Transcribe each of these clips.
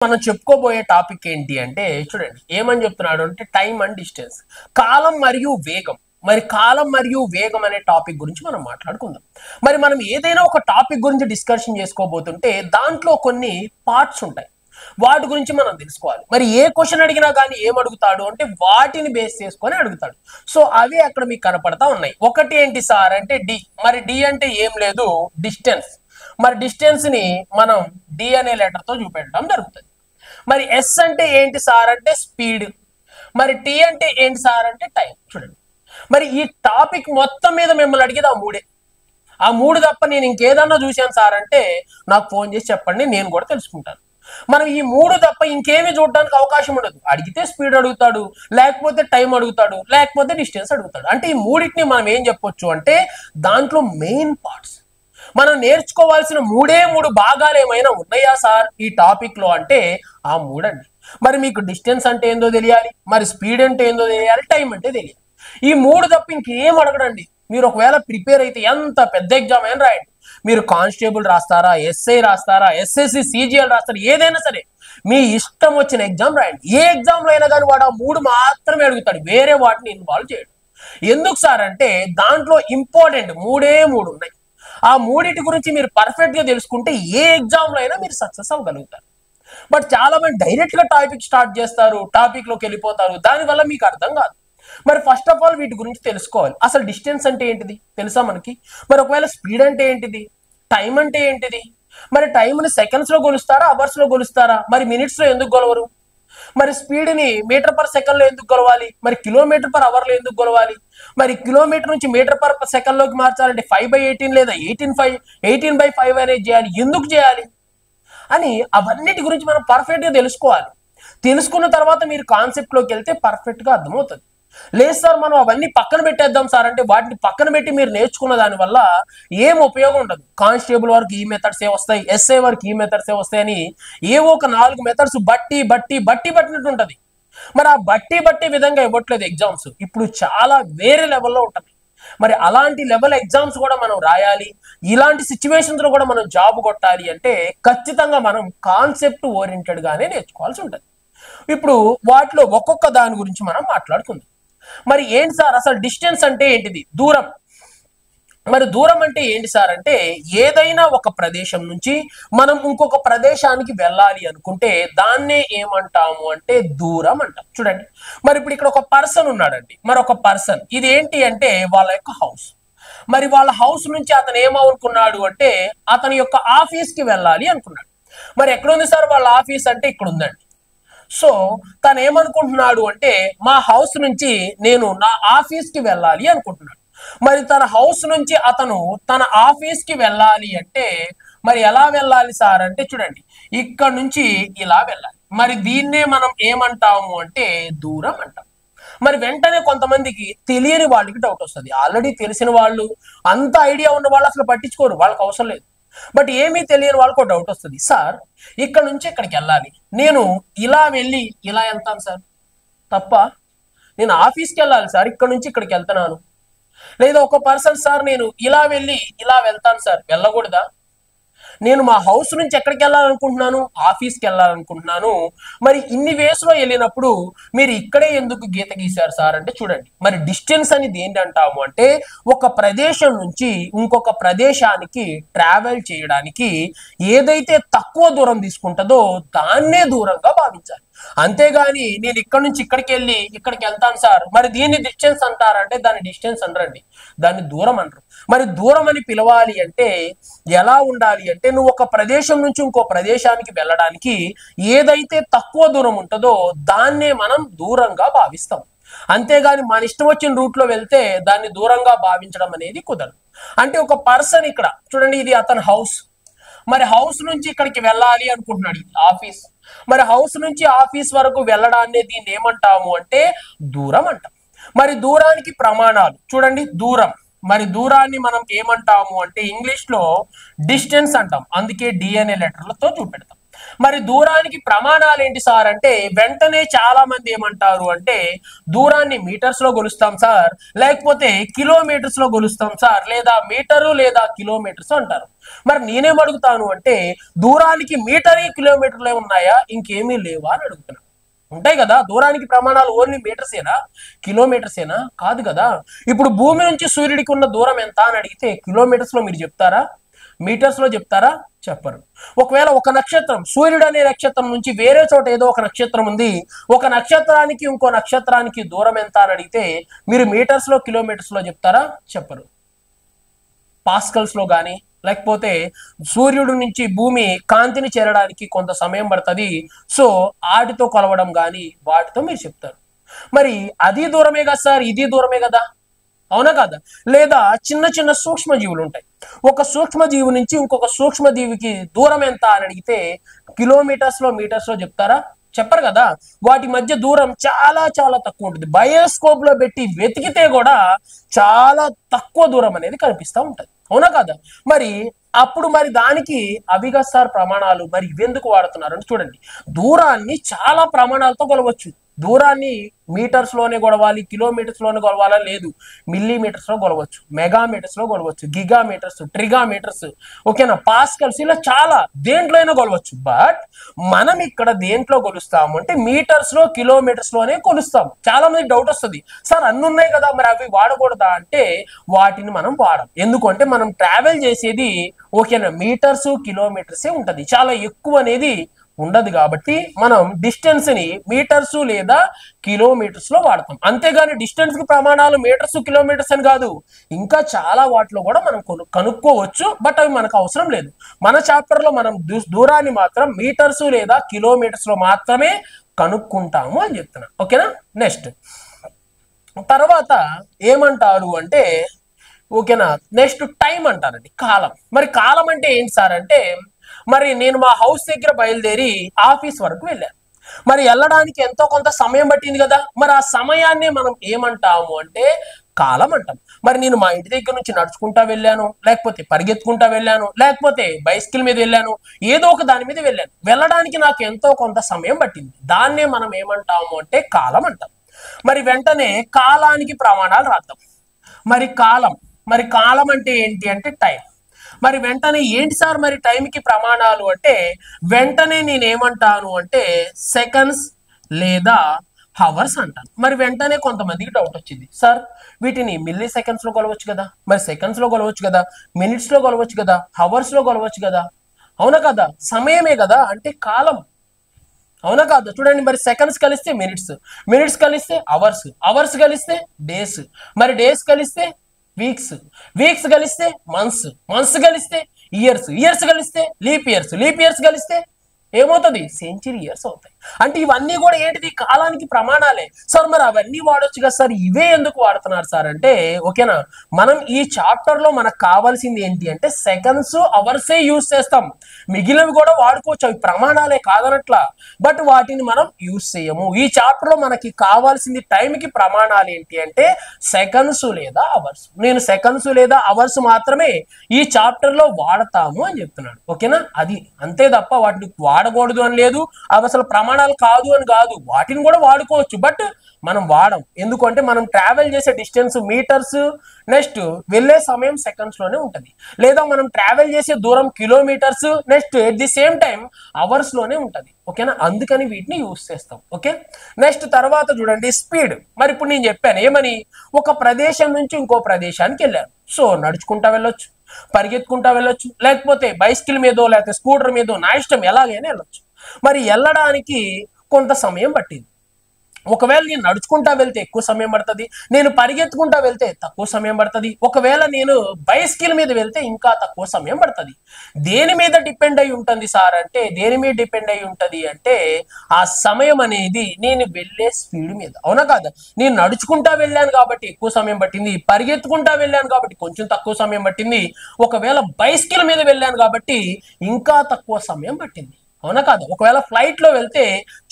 మనం చెప్పుకోబోయే టాపిక్ ఏంటి అంటే చూడండి ఏమని చెప్తున్నాడు అంటే టైం అండ్ డిస్టెన్స్, కాలం మరియు వేగం. మరి కాలం మరియు వేగం అనే టాపిక్ గురించి మనం మాట్లాడుకుందాం. మరి మనం ఏదైనా ఒక టాపిక్ గురించి డిస్కషన్ చేసుకోబోతుంటే దాంట్లో కొన్ని పార్ట్స్ ఉంటాయి, వాటి గురించి మనం తెలుసుకోవాలి. మరి ఏ క్వశ్చన్ అడిగినా కానీ ఏం అడుగుతాడు అంటే వాటిని బేస్ చేసుకొని అడుగుతాడు. సో అవి అక్కడ మీకు కనపడతా ఉన్నాయి. ఒకటి ఏంటి సార్ అంటే డి. మరి డి అంటే ఏం లేదు, డిస్టెన్స్. మరి డిస్టెన్స్ ని మనం డి అనే లెటర్ తో చూపెట్టడం జరుగుతుంది. మరి ఎస్ అంటే ఏంటి సార్ అంటే స్పీడ్. మరి టీ అంటే ఏంటి సార్ అంటే టైం. చూడండి మరి ఈ టాపిక్ మొత్తం మీద మిమ్మల్ని అడిగేది ఆ మూడు తప్ప నేను ఇంకేదన్నా చూశాను సార్ అంటే నాకు ఫోన్ చేసి చెప్పండి, నేను కూడా తెలుసుకుంటాను. మనం ఈ మూడు తప్ప ఇంకేమీ చూడడానికి అవకాశం ఉండదు. అడిగితే స్పీడ్ అడుగుతాడు, లేకపోతే టైం అడుగుతాడు, లేకపోతే డిస్టెన్స్ అడుగుతాడు. అంటే ఈ మూడింటిని మనం ఏం చెప్పొచ్చు అంటే దాంట్లో మెయిన్ పార్ట్స్. మనం నేర్చుకోవాల్సిన మూడు భాగాలు ఏమైనా ఉన్నాయా సార్ ఈ టాపిక్ లో అంటే ఆ మూడండి. మరి మీకు డిస్టెన్స్ అంటే ఏందో తెలియాలి, మరి స్పీడ్ అంటే ఏందో తెలియాలి, టైం అంటే తెలియాలి. ఈ మూడు తప్ప ఇంకేం అడగడండి. మీరు ఒకవేళ ప్రిపేర్ అయితే ఎంత పెద్ద ఎగ్జామ్ అయినా రాయండి. మీరు కానిస్టేబుల్ రాస్తారా, ఎస్ఐ రాస్తారా, ఎస్ఎస్సి సిజిఎల్ రాస్తారా, ఏదైనా సరే మీ ఇష్టం వచ్చిన ఎగ్జామ్ రాయండి. ఏ ఎగ్జామ్ లో అయినా కానీ వాడు ఆ మూడు మాత్రమే అడుగుతాడు, వేరే వాటిని ఇన్వాల్వ్ చేయడు. ఎందుకు సార్ అంటే దాంట్లో ఇంపార్టెంట్ మూడు ఉన్నాయి. ఆ మూడింటి గురించి మీరు పర్ఫెక్ట్ గా తెలుసుకుంటే ఏ ఎగ్జామ్ లో అయినా మీరు సక్సెస్ అవ్వగలుగుతారు. బట్ చాలా మంది డైరెక్ట్ గా టాపిక్ స్టార్ట్ చేస్తారు, టాపిక్ లోకి వెళ్ళిపోతారు, దానివల్ల మీకు అర్థం కాదు. మరి ఫస్ట్ ఆఫ్ ఆల్ వీటి గురించి తెలుసుకోవాలి. అసలు డిస్టెన్స్ అంటే ఏంటిది తెలుసా మనకి? మరి ఒకవేళ స్పీడ్ అంటే ఏంటిది, టైం అంటే ఏంటిది? మరి టైంని సెకండ్స్ లో కొలుస్తారా, అవర్స్ లో కొలుస్తారా, మరి మినిట్స్ లో ఎందుకు కొలవరు? మరి స్పీడ్ ని మీటర్ పర్ సెకండ్ లో ఎందుకు కొలవాలి, మరి కిలోమీటర్ పర్ అవర్ లో ఎందుకు కొలవాలి? మరి కిలోమీటర్ నుంచి మీటర్ పర్ సెకండ్ లోకి మార్చాలంటే 5/18 లేదా 18/5 అనేది చేయాలి. ఎందుకు చేయాలి అని అవన్నిటి గురించి మనం పర్ఫెక్ట్ గా తెలుసుకోవాలి. తెలుసుకున్న తర్వాత మీరు కాన్సెప్ట్ లోకి వెళ్తే పర్ఫెక్ట్ గా అర్థమవుతుంది. లేదు సార్ మనం అవన్నీ పక్కన పెట్టేద్దాం సార్ అంటే వాటిని పక్కన పెట్టి మీరు నేర్చుకున్న దాని వల్ల ఏం ఉపయోగం ఉండదు. కానిస్టేబుల్ వరకు ఈ మెథడ్స్ ఏ వస్తాయి, ఎస్ఐ వరకు ఈ మెథడ్స్ ఏ వస్తాయని ఏవో ఒక 4 మెథడ్స్ బట్టినట్టు ఉంటది. మరి ఆ బట్టి విధంగా ఇవ్వట్లేదు ఎగ్జామ్స్. ఇప్పుడు చాలా వేరే లెవెల్లో ఉంటుంది. మరి అలాంటి లెవెల్ ఎగ్జామ్స్ కూడా మనం రాయాలి, ఇలాంటి సిచ్యువేషన్స్ లో కూడా మనం జాబ్ కొట్టాలి అంటే ఖచ్చితంగా మనం కాన్సెప్ట్ ఓరియంటెడ్ గానే నేర్చుకోవాల్సి ఉంటుంది. ఇప్పుడు వాటిలో ఒక్కొక్క దాని గురించి మనం మాట్లాడుకుందాం. మరి ఏంటి సార్ అసలు డిస్టెన్స్ అంటే ఏంటిది? దూరం. మరి దూరం అంటే ఏంటి సార్ అంటే ఏదైనా ఒక ప్రదేశం నుంచి మనం ఇంకొక ప్రదేశానికి వెళ్ళాలి అనుకుంటే దాన్నే ఏమంటాము అంటే దూరం అంటాం. చూడండి మరి ఇప్పుడు ఇక్కడ ఒక పర్సన్ ఉన్నాడండి, మరి ఒక పర్సన్ ఇది ఏంటి అంటే వాళ్ళ యొక్క హౌస్. మరి వాళ్ళ హౌస్ నుంచి అతను ఏమనుకున్నాడు అంటే అతని యొక్క ఆఫీస్ కి వెళ్ళాలి అనుకున్నాడు. మరి ఎక్కడుంది సార్ వాళ్ళ ఆఫీస్ అంటే ఇక్కడ ఉందండి. సో తను ఏమనుకుంటున్నాడు అంటే మా హౌస్ నుంచి నేను నా ఆఫీస్ కి వెళ్ళాలి అనుకుంటున్నాడు. మరి తన హౌస్ నుంచి అతను తన ఆఫీస్ కి వెళ్ళాలి అంటే మరి ఎలా వెళ్ళాలి సార్ అంటే చూడండి ఇక్కడ నుంచి ఇలా వెళ్ళాలి. మరి దీన్నే మనం ఏమంటాము అంటే దూరం అంటాం. మరి వెంటనే కొంతమందికి తెలియని వాళ్ళకి డౌట్ వస్తుంది. ఆల్రెడీ తెలిసిన వాళ్ళు అంత ఐడియా ఉన్న వాళ్ళు అసలు పట్టించుకోరు, వాళ్ళకి అవసరం లేదు. బట్ ఏమీ తెలియని వాళ్ళకు డౌట్ వస్తుంది, సార్ ఇక్కడ నుంచి ఇక్కడికి వెళ్ళాలి, నేను ఇలా వెళ్ళి ఇలా వెళ్తాను సార్, తప్ప నేను ఆఫీస్కి వెళ్ళాలి సార్, ఇక్కడ నుంచి ఇక్కడికి వెళ్తున్నాను. లేదా ఒక పర్సన్ సార్ నేను ఇలా వెళ్ళి ఇలా వెళ్తాను సార్, వెళ్ళకూడదా? నేను మా హౌస్ నుంచి ఎక్కడికి వెళ్ళాలనుకుంటున్నాను, ఆఫీస్కి వెళ్ళాలనుకుంటున్నాను. మరి ఇన్ని వేస్ లో వెళ్ళినప్పుడు మీరు ఇక్కడే ఎందుకు గీత గీశారు సార్ అంటే చూడండి మరి డిస్టెన్స్ అనేది ఏంటంటాము అంటే ఒక ప్రదేశం నుంచి ఇంకొక ప్రదేశానికి ట్రావెల్ చేయడానికి ఏదైతే తక్కువ దూరం తీసుకుంటుందో దాన్నే దూరంగా భావించాలి. అంతేగాని నేను ఇక్కడ నుంచి ఇక్కడికి వెళ్ళి ఇక్కడికి వెళ్తాను సార్ మరి దీన్ని డిస్టెన్స్ అంటారంటే దాన్ని డిస్టెన్స్ అనరండి, దాన్ని దూరం అంటారు. మరి దూరం అని పిలవాలి అంటే ఎలా ఉండాలి అంటే నువ్వు ఒక ప్రదేశం నుంచి ఇంకో ప్రదేశానికి వెళ్ళడానికి ఏదైతే తక్కువ దూరం ఉంటుందో దాన్నే మనం దూరంగా భావిస్తాం. అంతేగాని మన ఇష్టం వచ్చిన రూట్ లో వెళ్తే దాన్ని దూరంగా భావించడం అనేది కుదరదు. అంటే ఒక పర్సన్ ఇక్కడ చూడండి ఇది అతని హౌస్, మరి హౌస్ నుంచి ఇక్కడికి వెళ్ళాలి అనుకుంటున్నాడు, ఆఫీస్. మరి హౌస్ నుంచి ఆఫీస్ వరకు వెళ్ళడాన్ని దీన్ని ఏమంటాము అంటే దూరం అంటాం. మరి దూరానికి ప్రమాణాలు చూడండి దూరం. మరి దూరాన్ని మనం ఏమంటాము అంటే ఇంగ్లీష్ లో డిస్టెన్స్ అంటాం, అందుకే డి అనే లెటర్లతో చూపెడతాం. మరి దూరానికి ప్రమాణాలు ఏంటి సార్ అంటే వెంటనే చాలా మంది ఏమంటారు అంటే దూరాన్ని మీటర్స్ లో కొలుస్తాం సార్, లేకపోతే కిలోమీటర్స్ లో కొలుస్తాం సార్, లేదా మీటరు లేదా కిలోమీటర్స్ అంటారు. మరి నేనేం అడుగుతాను అంటే దూరానికి మీటరే కిలోమీటర్లే ఉన్నాయా, ఇంకేమీ లేవా అని అడుగుతున్నాను. ఉంటాయి కదా దూరానికి ప్రమాణాలు, ఓన్లీ మీటర్సేనా కిలోమీటర్సేనా కాదు కదా. ఇప్పుడు భూమి నుంచి సూర్యుడికి ఉన్న దూరం ఎంత అని అడిగితే కిలోమీటర్స్ లో మీరు చెప్తారా, మీటర్స్ లో చెప్తారా, చెప్పరు. ఒకవేళ ఒక నక్షత్రం, సూర్యుడు అనే నక్షత్రం నుంచి వేరే చోట ఏదో ఒక నక్షత్రం ఉంది, ఒక నక్షత్రానికి ఇంకో నక్షత్రానికి దూరం ఎంత అని అడిగితే మీరు మీటర్స్ లో కిలోమీటర్స్ లో చెప్తారా, చెప్పరు. పాస్కల్స్ లో కానీ, లేకపోతే సూర్యుడు నుంచి భూమి కాంతిని చేరడానికి కొంత సమయం పడుతుంది, సో వాటితో కొలవడం కానీ వాటితో మీరు చెప్తారు. మరి అది దూరమే కదా సార్, ఇది దూరమే కదా, అవునా కాదా. లేదా చిన్న చిన్న సూక్ష్మజీవులు ఉంటాయి, ఒక సూక్ష్మజీవి నుంచి ఇంకొక సూక్ష్మజీవికి దూరం ఎంత అని అడిగితే కిలోమీటర్స్ లో మీటర్స్ లో చెప్తారా, చెప్పరు కదా. వాటి మధ్య దూరం చాలా చాలా తక్కువ ఉంటుంది, బయోస్కోప్ లో పెట్టి వెతికితే కూడా చాలా తక్కువ దూరం అనేది కనిపిస్తూ ఉంటది, అవునా కదా. మరి అప్పుడు మరి దానికి అవిగా సార్ ప్రమాణాలు మరి ఇవెందుకు వాడుతున్నారు అని చూడండి. దూరాన్ని చాలా ప్రమాణాలతో కొలవచ్చు, దూరాన్ని మీటర్స్ లోనే కొలవాలి, కిలోమీటర్స్ లోనే కొలవాలా లేదు, మిల్లీమీటర్స్ లో కొలవచ్చు, మెగామీటర్స్ లో కొలవచ్చు, గిగామీటర్స్, ట్రిగామీటర్స్, ఓకేనా, పాస్కల్స్, ఇలా చాలా దేంట్లో అయినా కొలవచ్చు. బట్ మనం ఇక్కడ దేంట్లో కొలుస్తాము అంటే మీటర్స్ లో కిలోమీటర్స్ లోనే కొలుస్తాము. చాలా మంది డౌట్ వస్తుంది, సార్ అన్ని ఉన్నాయి కదా మరి అవి వాడకూడదా అంటే వాటిని మనం వాడం. ఎందుకంటే మనం ట్రావెల్ చేసేది ఓకేనా మీటర్స్ కిలోమీటర్సే ఉంటది, చాలా ఎక్కువ అనేది ఉండదు. కాబట్టి మనం డిస్టెన్స్ ని మీటర్స్ లేదా కిలోమీటర్స్ లో వాడతాం. అంతేగాని డిస్టెన్స్ కి ప్రమాణాలు మీటర్స్ కిలోమీటర్స్ అని కాదు, ఇంకా చాలా వాటిలో కూడా మనం కనుక్కోవచ్చు. బట్ అవి మనకు అవసరం లేదు. మన చాప్టర్ లో మనం దూరాన్ని మాత్రం మీటర్స్ లేదా కిలోమీటర్స్ లో మాత్రమే కనుక్కుంటాము అని చెప్తున్నా, ఓకేనా. నెక్స్ట్ తర్వాత ఏమంటారు అంటే ఓకేనా, నెక్స్ట్ టైం అంటారండి, కాలం. మరి కాలం అంటే ఏంటి సార్ అంటే మరి నేను మా హౌస్ దగ్గర బయలుదేరి ఆఫీస్ వరకు వెళ్ళాను, మరి వెళ్ళడానికి ఎంతో కొంత సమయం పట్టింది కదా, మరి ఆ సమయాన్ని మనం ఏమంటాము అంటే కాలం అంటాం. మరి నేను మా ఇంటి దగ్గర నుంచి నడుచుకుంటా వెళ్ళాను, లేకపోతే పరిగెత్తుకుంటా వెళ్ళాను, లేకపోతే బైసికల్ మీద వెళ్ళాను, ఏదో ఒక దాని మీద వెళ్ళాను, వెళ్ళడానికి నాకు ఎంతో కొంత సమయం పట్టింది, దాన్నే మనం ఏమంటాము అంటే కాలం అంటాం. మరి వెంటనే కాలానికి ప్రమాణాలు రాద్దాం. మరి కాలం అంటే ఏంటి అంటే టైం. మరి వెంటనే ఏంటి సార్ మరి టైంకి ప్రమాణాలు అంటే వెంటనే నేను ఏమంటాను అంటే సెకండ్స్ లేదా హవర్స్ అంటాను. మరి వెంటనే కొంతమందికి డౌట్ వచ్చింది, సార్ వీటిని మిల్లీ సెకండ్స్ లో కొలవచ్చు కదా, మరి సెకండ్స్ లో కొలవచ్చు కదా, మినిట్స్ లో కొలవచ్చు కదా, హవర్స్ లో కొలవచ్చు కదా, అవునా కదా, సమయమే కదా అంటే కాలం, అవునా కాదు. చూడండి మరి సెకండ్స్ కలిస్తే మినిట్స్, మినిట్స్ కలిస్తే అవర్స్, అవర్స్ కలిస్తే డేస్, మరి డేస్ కలిస్తే వీక్స్, వీక్స్ కలిస్తే మంత్స్, మంత్స్ కలిస్తే ఇయర్స్, ఇయర్స్ కలిస్తే లీప్ ఇయర్స్, లీప్ ఇయర్స్ కలిస్తే ఏమవుతుంది సెంచరీ ఇయర్స్ అవుతాయి. అంటే ఇవన్నీ కూడా ఏంటిది కాలానికి ప్రమాణాలే. సార్ మరి అవన్నీ వాడొచ్చు కదా సార్, ఇవే ఎందుకు వాడుతున్నారు సార్ అంటే ఓకేనా, మనం ఈ చాప్టర్ లో మనకు కావాల్సింది ఏంటి అంటే సెకండ్స్ అవర్సే యూజ్ చేస్తాం, మిగిలినవి కూడా వాడుకోవచ్చు, అవి ప్రమాణాలే కాదనట్లా, బట్ వాటిని మనం యూజ్ చేయము. ఈ చాప్టర్ లో మనకి కావాల్సింది టైంకి ప్రమాణాలు ఏంటి అంటే సెకండ్స్ లేదా అవర్స్. నేను సెకండ్స్ లేదా అవర్స్ మాత్రమే ఈ చాప్టర్ లో వాడతాము అని చెప్తున్నాడు, ఓకేనా. అది అంతే తప్ప వాటిని వాడకూడదు అని లేదు, అవి అసలు ప్రమాణాలు కాదు అని కాదు, వాటిని కూడా వాడుకోవచ్చు, బట్ మనం వాడం. ఎందుకంటే మనం ట్రావెల్ చేసే డిస్టెన్స్ మీటర్స్, నెక్స్ట్ వెళ్ళే సమయం సెకండ్స్ లోనే ఉంటది, లేదా మనం ట్రావెల్ చేసే దూరం kilometres, next at the same time hours లోనే ఉంటది, ఓకేనా. అందుకని వీటిని యూజ్ చేస్తాం, ఓకే. నెక్స్ట్ తర్వాత చూడండి స్పీడ్. మరి ఇప్పుడు నేను చెప్పాను ఏమని, ఒక ప్రదేశం నుంచి ఇంకో ప్రదేశానికి వెళ్ళాను, సో నడుచుకుంటా వెళ్ళొచ్చు, పరిగెత్తుకుంటా వెళ్ళొచ్చు, లేకపోతే బైసికల్ మీదో లేకపోతే స్కూటర్ మీదో, నా ఇష్టం ఎలాగైనా వెళ్ళొచ్చు. మరి వెళ్ళడానికి కొంత సమయం పట్టింది. ఒకవేళ నేను నడుచుకుంటా వెళ్తే ఎక్కువ సమయం పడుతుంది, నేను పరిగెత్తుకుంటా వెళ్తే తక్కువ సమయం పడుతుంది, ఒకవేళ నేను బైసికల్ మీద వెళ్తే ఇంకా తక్కువ సమయం పడుతుంది. దేని మీద డిపెండ్ అయి ఉంటుంది సార్ అంటే దేని మీద డిపెండ్ అయి ఉంటుంది అంటే ఆ సమయం అనేది నేను వెళ్ళే స్పీడ్ మీద, అవునా కాదా. నేను నడుచుకుంటా వెళ్ళాను కాబట్టి ఎక్కువ సమయం పట్టింది, పరిగెత్తుకుంటా వెళ్ళాను కాబట్టి కొంచెం తక్కువ సమయం పట్టింది, ఒకవేళ బైసికల్ మీద వెళ్ళాను కాబట్టి ఇంకా తక్కువ సమయం పట్టింది, అవునా కాదా. ఒకవేళ ఫ్లైట్ లో వెళ్తే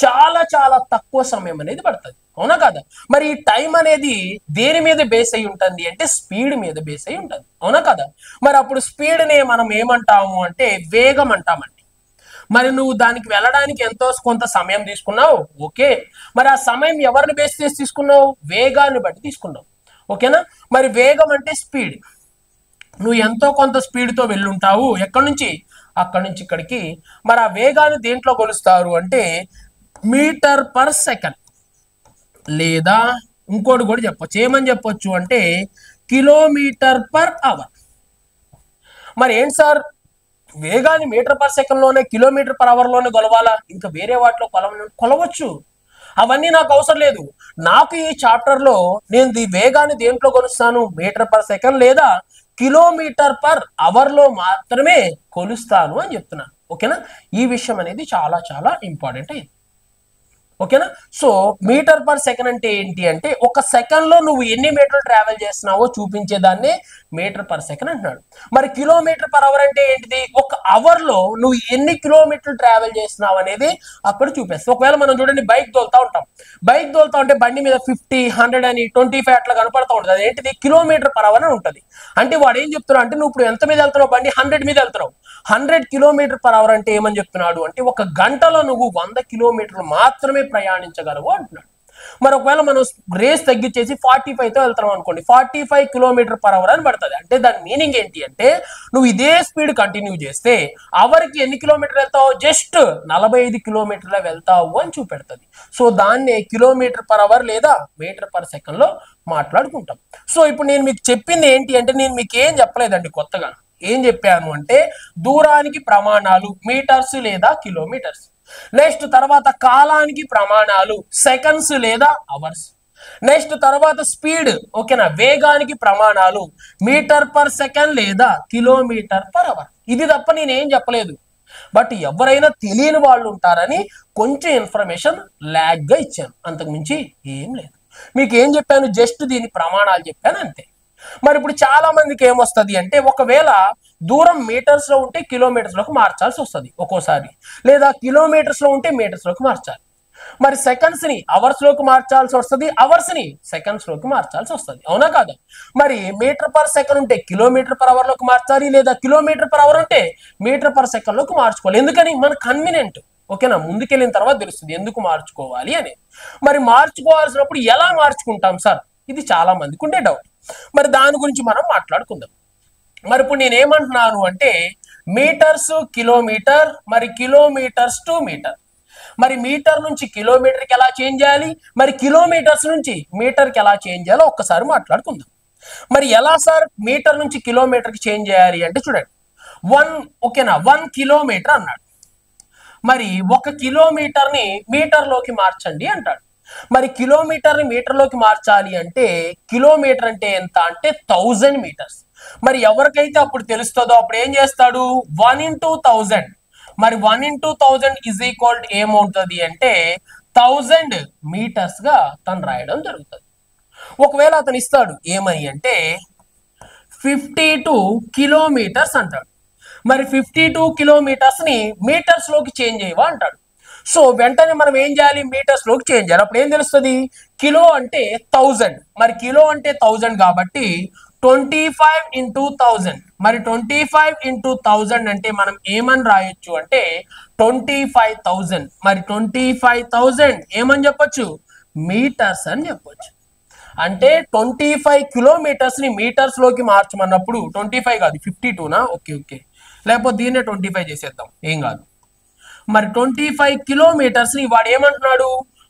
చాలా చాలా తక్కువ సమయం అనేది పడుతుంది, అవునా కాదా. మరి ఈ టైం అనేది దేని మీద బేస్ అయి ఉంటుంది అంటే స్పీడ్ మీద బేస్ అయి ఉంటుంది, అవునా కదా. మరి అప్పుడు స్పీడ్ ని మనం ఏమంటాము అంటే వేగం అంటామండి. మరి నువ్వు దానికి వెళ్ళడానికి ఎంతో కొంత సమయం తీసుకున్నావు, ఓకే. మరి ఆ సమయం ఎవరిని బేస్ చేసి తీసుకున్నావు? వేగాన్ని బట్టి తీసుకున్నావు, ఓకేనా. మరి వేగం అంటే స్పీడ్. నువ్వు ఎంతో కొంత స్పీడ్తో వెళ్ళుంటావు, ఎక్కడి నుంచి? అక్కడి నుంచి ఇక్కడికి. మరి ఆ వేగాన్ని దేంట్లో కొలుస్తారు అంటే మీటర్ పర్ సెకండ్, లేదా ఇంకోటి కూడా చెప్పొచ్చు. ఏమని చెప్పొచ్చు అంటే కిలోమీటర్ పర్ అవర్. మరి ఏంటి సార్, వేగాన్ని మీటర్ పర్ సెకండ్ లోనే కిలోమీటర్ పర్ అవర్ లోనే కొలవాలా? ఇంకా వేరే వాటిలో కొలవచ్చు. అవన్నీ నాకు అవసరం లేదు. నాకు ఈ చాప్టర్ లో నేను వేగాన్ని దేంట్లో కొలుస్తాను? మీటర్ పర్ సెకండ్ లేదా కిలోమీటర్ పర్ అవర్ లో మాత్రమే కొలుస్తాను అని చెప్తున్నాను, ఓకేనా. ఈ విషయం అనేది చాలా చాలా ఇంపార్టెంట్ అయింది, ఓకేనా. సో మీటర్ పర్ సెకండ్ అంటే ఏంటి అంటే ఒక సెకండ్ లో నువ్వు ఎన్ని మీటర్లు ట్రావెల్ చేస్తున్నావో చూపించేదాన్ని మీటర్ పర్ సెకండ్ అంటున్నాడు. మరి కిలోమీటర్ పర్ అవర్ అంటే ఏంటిది? ఒక అవర్ లో నువ్వు ఎన్ని కిలోమీటర్లు ట్రావెల్ చేస్తున్నావు అనేది అక్కడ చూపిస్తావు. ఒకవేళ మనం చూడండి బైక్ తోలుతా ఉంటాం, బైక్ తోలుతా ఉంటే బండి మీద 50, 100 అని 25 అట్లా కనపడతా ఉంటుంది. అది ఏంటిది? కిలోమీటర్ పర్ అవర్ అని ఉంటుంది. అంటే వాడు ఏం చెప్తున్నాడు అంటే నువ్వు ఇప్పుడు ఎంత మీద వెళ్తున్నావు? బండి 100 మీద వెళ్తున్నావు. 100 కిలోమీటర్ పర్ అవర్ అంటే ఏమని చెప్తున్నాడు అంటే ఒక గంటలో నువ్వు 100 కిలోమీటర్లు మాత్రమే ప్రయాణించగలవు అంటున్నాడు. మరి ఒకవేళ మనం రేస్ తగ్గించేసి 45తో వెళ్తున్నాం అనుకోండి, 45 కిలోమీటర్ పర్ అవర్ అని పడుతుంది. అంటే దాని మీనింగ్ ఏంటి అంటే నువ్వు ఇదే స్పీడ్ కంటిన్యూ చేస్తే అవర్కి ఎన్ని కిలోమీటర్లు వెళ్తావు? జస్ట్ 45 కిలోమీటర్ల వెళ్తావు అని చూపెడుతుంది. సో దాన్నే కిలోమీటర్ పర్ అవర్ లేదా మీటర్ పర్ సెకండ్ లో మాట్లాడుకుంటాం. సో ఇప్పుడు నేను మీకు చెప్పింది ఏంటి అంటే నేను మీకు ఏం చెప్పలేదండి కొత్తగా. ఏం చెప్పాను అంటే దూరానికి ప్రమాణాలు మీటర్స్ లేదా కిలోమీటర్స్. నెక్స్ట్ తర్వాత కాలానికి ప్రమాణాలు సెకండ్స్ లేదా అవర్స్. నెక్స్ట్ తర్వాత స్పీడ్, ఓకేనా, వేగానికి ప్రమాణాలు మీటర్ పర్ సెకండ్ లేదా కిలోమీటర్ పర్ అవర్. ఇది తప్ప నేనేం చెప్పలేదు. బట్ ఎవరైనా తెలియని వాళ్ళు ఉంటారని కొంచెం ఇన్ఫర్మేషన్ ల్యాగ్ గా ఇచ్చాను, అంతకుమించి ఏం లేదు. మీకు ఏం చెప్పాను? జస్ట్ దీని ప్రమాణాలు చెప్పాను అంతే. మరి ఇప్పుడు చాలా మందికి ఏమొస్తుంది అంటే ఒకవేళ దూరం మీటర్స్ లో ఉంటే కిలోమీటర్స్ లోకి మార్చాల్సి వస్తుంది ఒక్కోసారి, లేదా కిలోమీటర్స్ లో ఉంటే మీటర్స్ లోకి మార్చాలి. మరి సెకండ్స్ ని అవర్స్ లోకి మార్చాల్సి వస్తుంది, అవర్స్ ని సెకండ్స్ లోకి మార్చాల్సి వస్తుంది, అవునా కాదా? మరి మీటర్ పర్ సెకండ్ ఉంటే కిలోమీటర్ పర్ అవర్ లోకి మార్చాలి, లేదా కిలోమీటర్ పర్ అవర్ ఉంటే మీటర్ పర్ సెకండ్ లోకి మార్చుకోవాలి. ఎందుకని? మన కన్వీనియంట్, ఓకేనా. ముందుకెళ్ళిన తర్వాత తెలుస్తుంది ఎందుకు మార్చుకోవాలి అని. మరి మార్చుకోవాల్సినప్పుడు ఎలా మార్చుకుంటాం సార్? ఇది చాలా మందికి ఉండే డౌట్. మరి దాని గురించి మనం మాట్లాడుకుందాం. మరి ఇప్పుడు నేనేమంటున్నాను అంటే మీటర్స్ కిలోమీటర్, మరి కిలోమీటర్స్ టు మీటర్. మరి మీటర్ నుంచి కిలోమీటర్కి ఎలా చేంజ్ చేయాలి, మరి కిలోమీటర్స్ నుంచి మీటర్కి ఎలా చేంజ్ చేయాలో ఒక్కసారి మాట్లాడుకుందాం. మరి ఎలా సార్ మీటర్ నుంచి కిలోమీటర్కి చేంజ్ చేయాలి అంటే చూడండి, 1 కిలోమీటర్ అన్నాడు. మరి 1 కిలోమీటర్ని మీటర్లోకి మార్చండి అంటాడు. మరి కిలోమీటర్ని మీటర్లోకి మార్చాలి అంటే కిలోమీటర్ అంటే ఎంత అంటే 1000 మీటర్స్. మరి ఎవరికైతే అప్పుడు తెలుస్తుందో అప్పుడు ఏం చేస్తాడు? 1 into 1000. మరి 1 into 1000 ఈజ్ ఈక్వల్ ఏమవుతుంది అంటే 1000 మీటర్స్ గా తను రాయడం జరుగుతుంది. ఒకవేళ అతను ఇస్తాడు ఏమని అంటే 52 కిలోమీటర్స్ అంటాడు. మరి 52 కిలోమీటర్స్ ని మీటర్స్ లోకి చేంజ్ చేయవా అంటాడు. సో వెంటనే మనం ఏం చేయాలి? మీటర్స్ లోకి చేంజ్ చేయాలి. అప్పుడు ఏం తెలుస్తుంది? కిలో అంటే 1000, మరి కిలో అంటే 1000 కాబట్టి 25 into 1000. మరి 25 into 1000 అంటే మనం ఏమని రాయొచ్చు అంటే 25,000. మరి 25,000 ఏమని చెప్పొచ్చు? మీటర్స్ అని చెప్పొచ్చు. అంటే 25 కిలోమీటర్స్ ని మీటర్స్ లోకి మార్చమన్నప్పుడు 25 కాదు 52నా, ఓకే, లేకపోతే దీన్నే 25 చేసేద్దాం, ఏం కాదు. మరి 25 కిలోమీటర్స్ ని వాడు ఏమంటున్నాడు?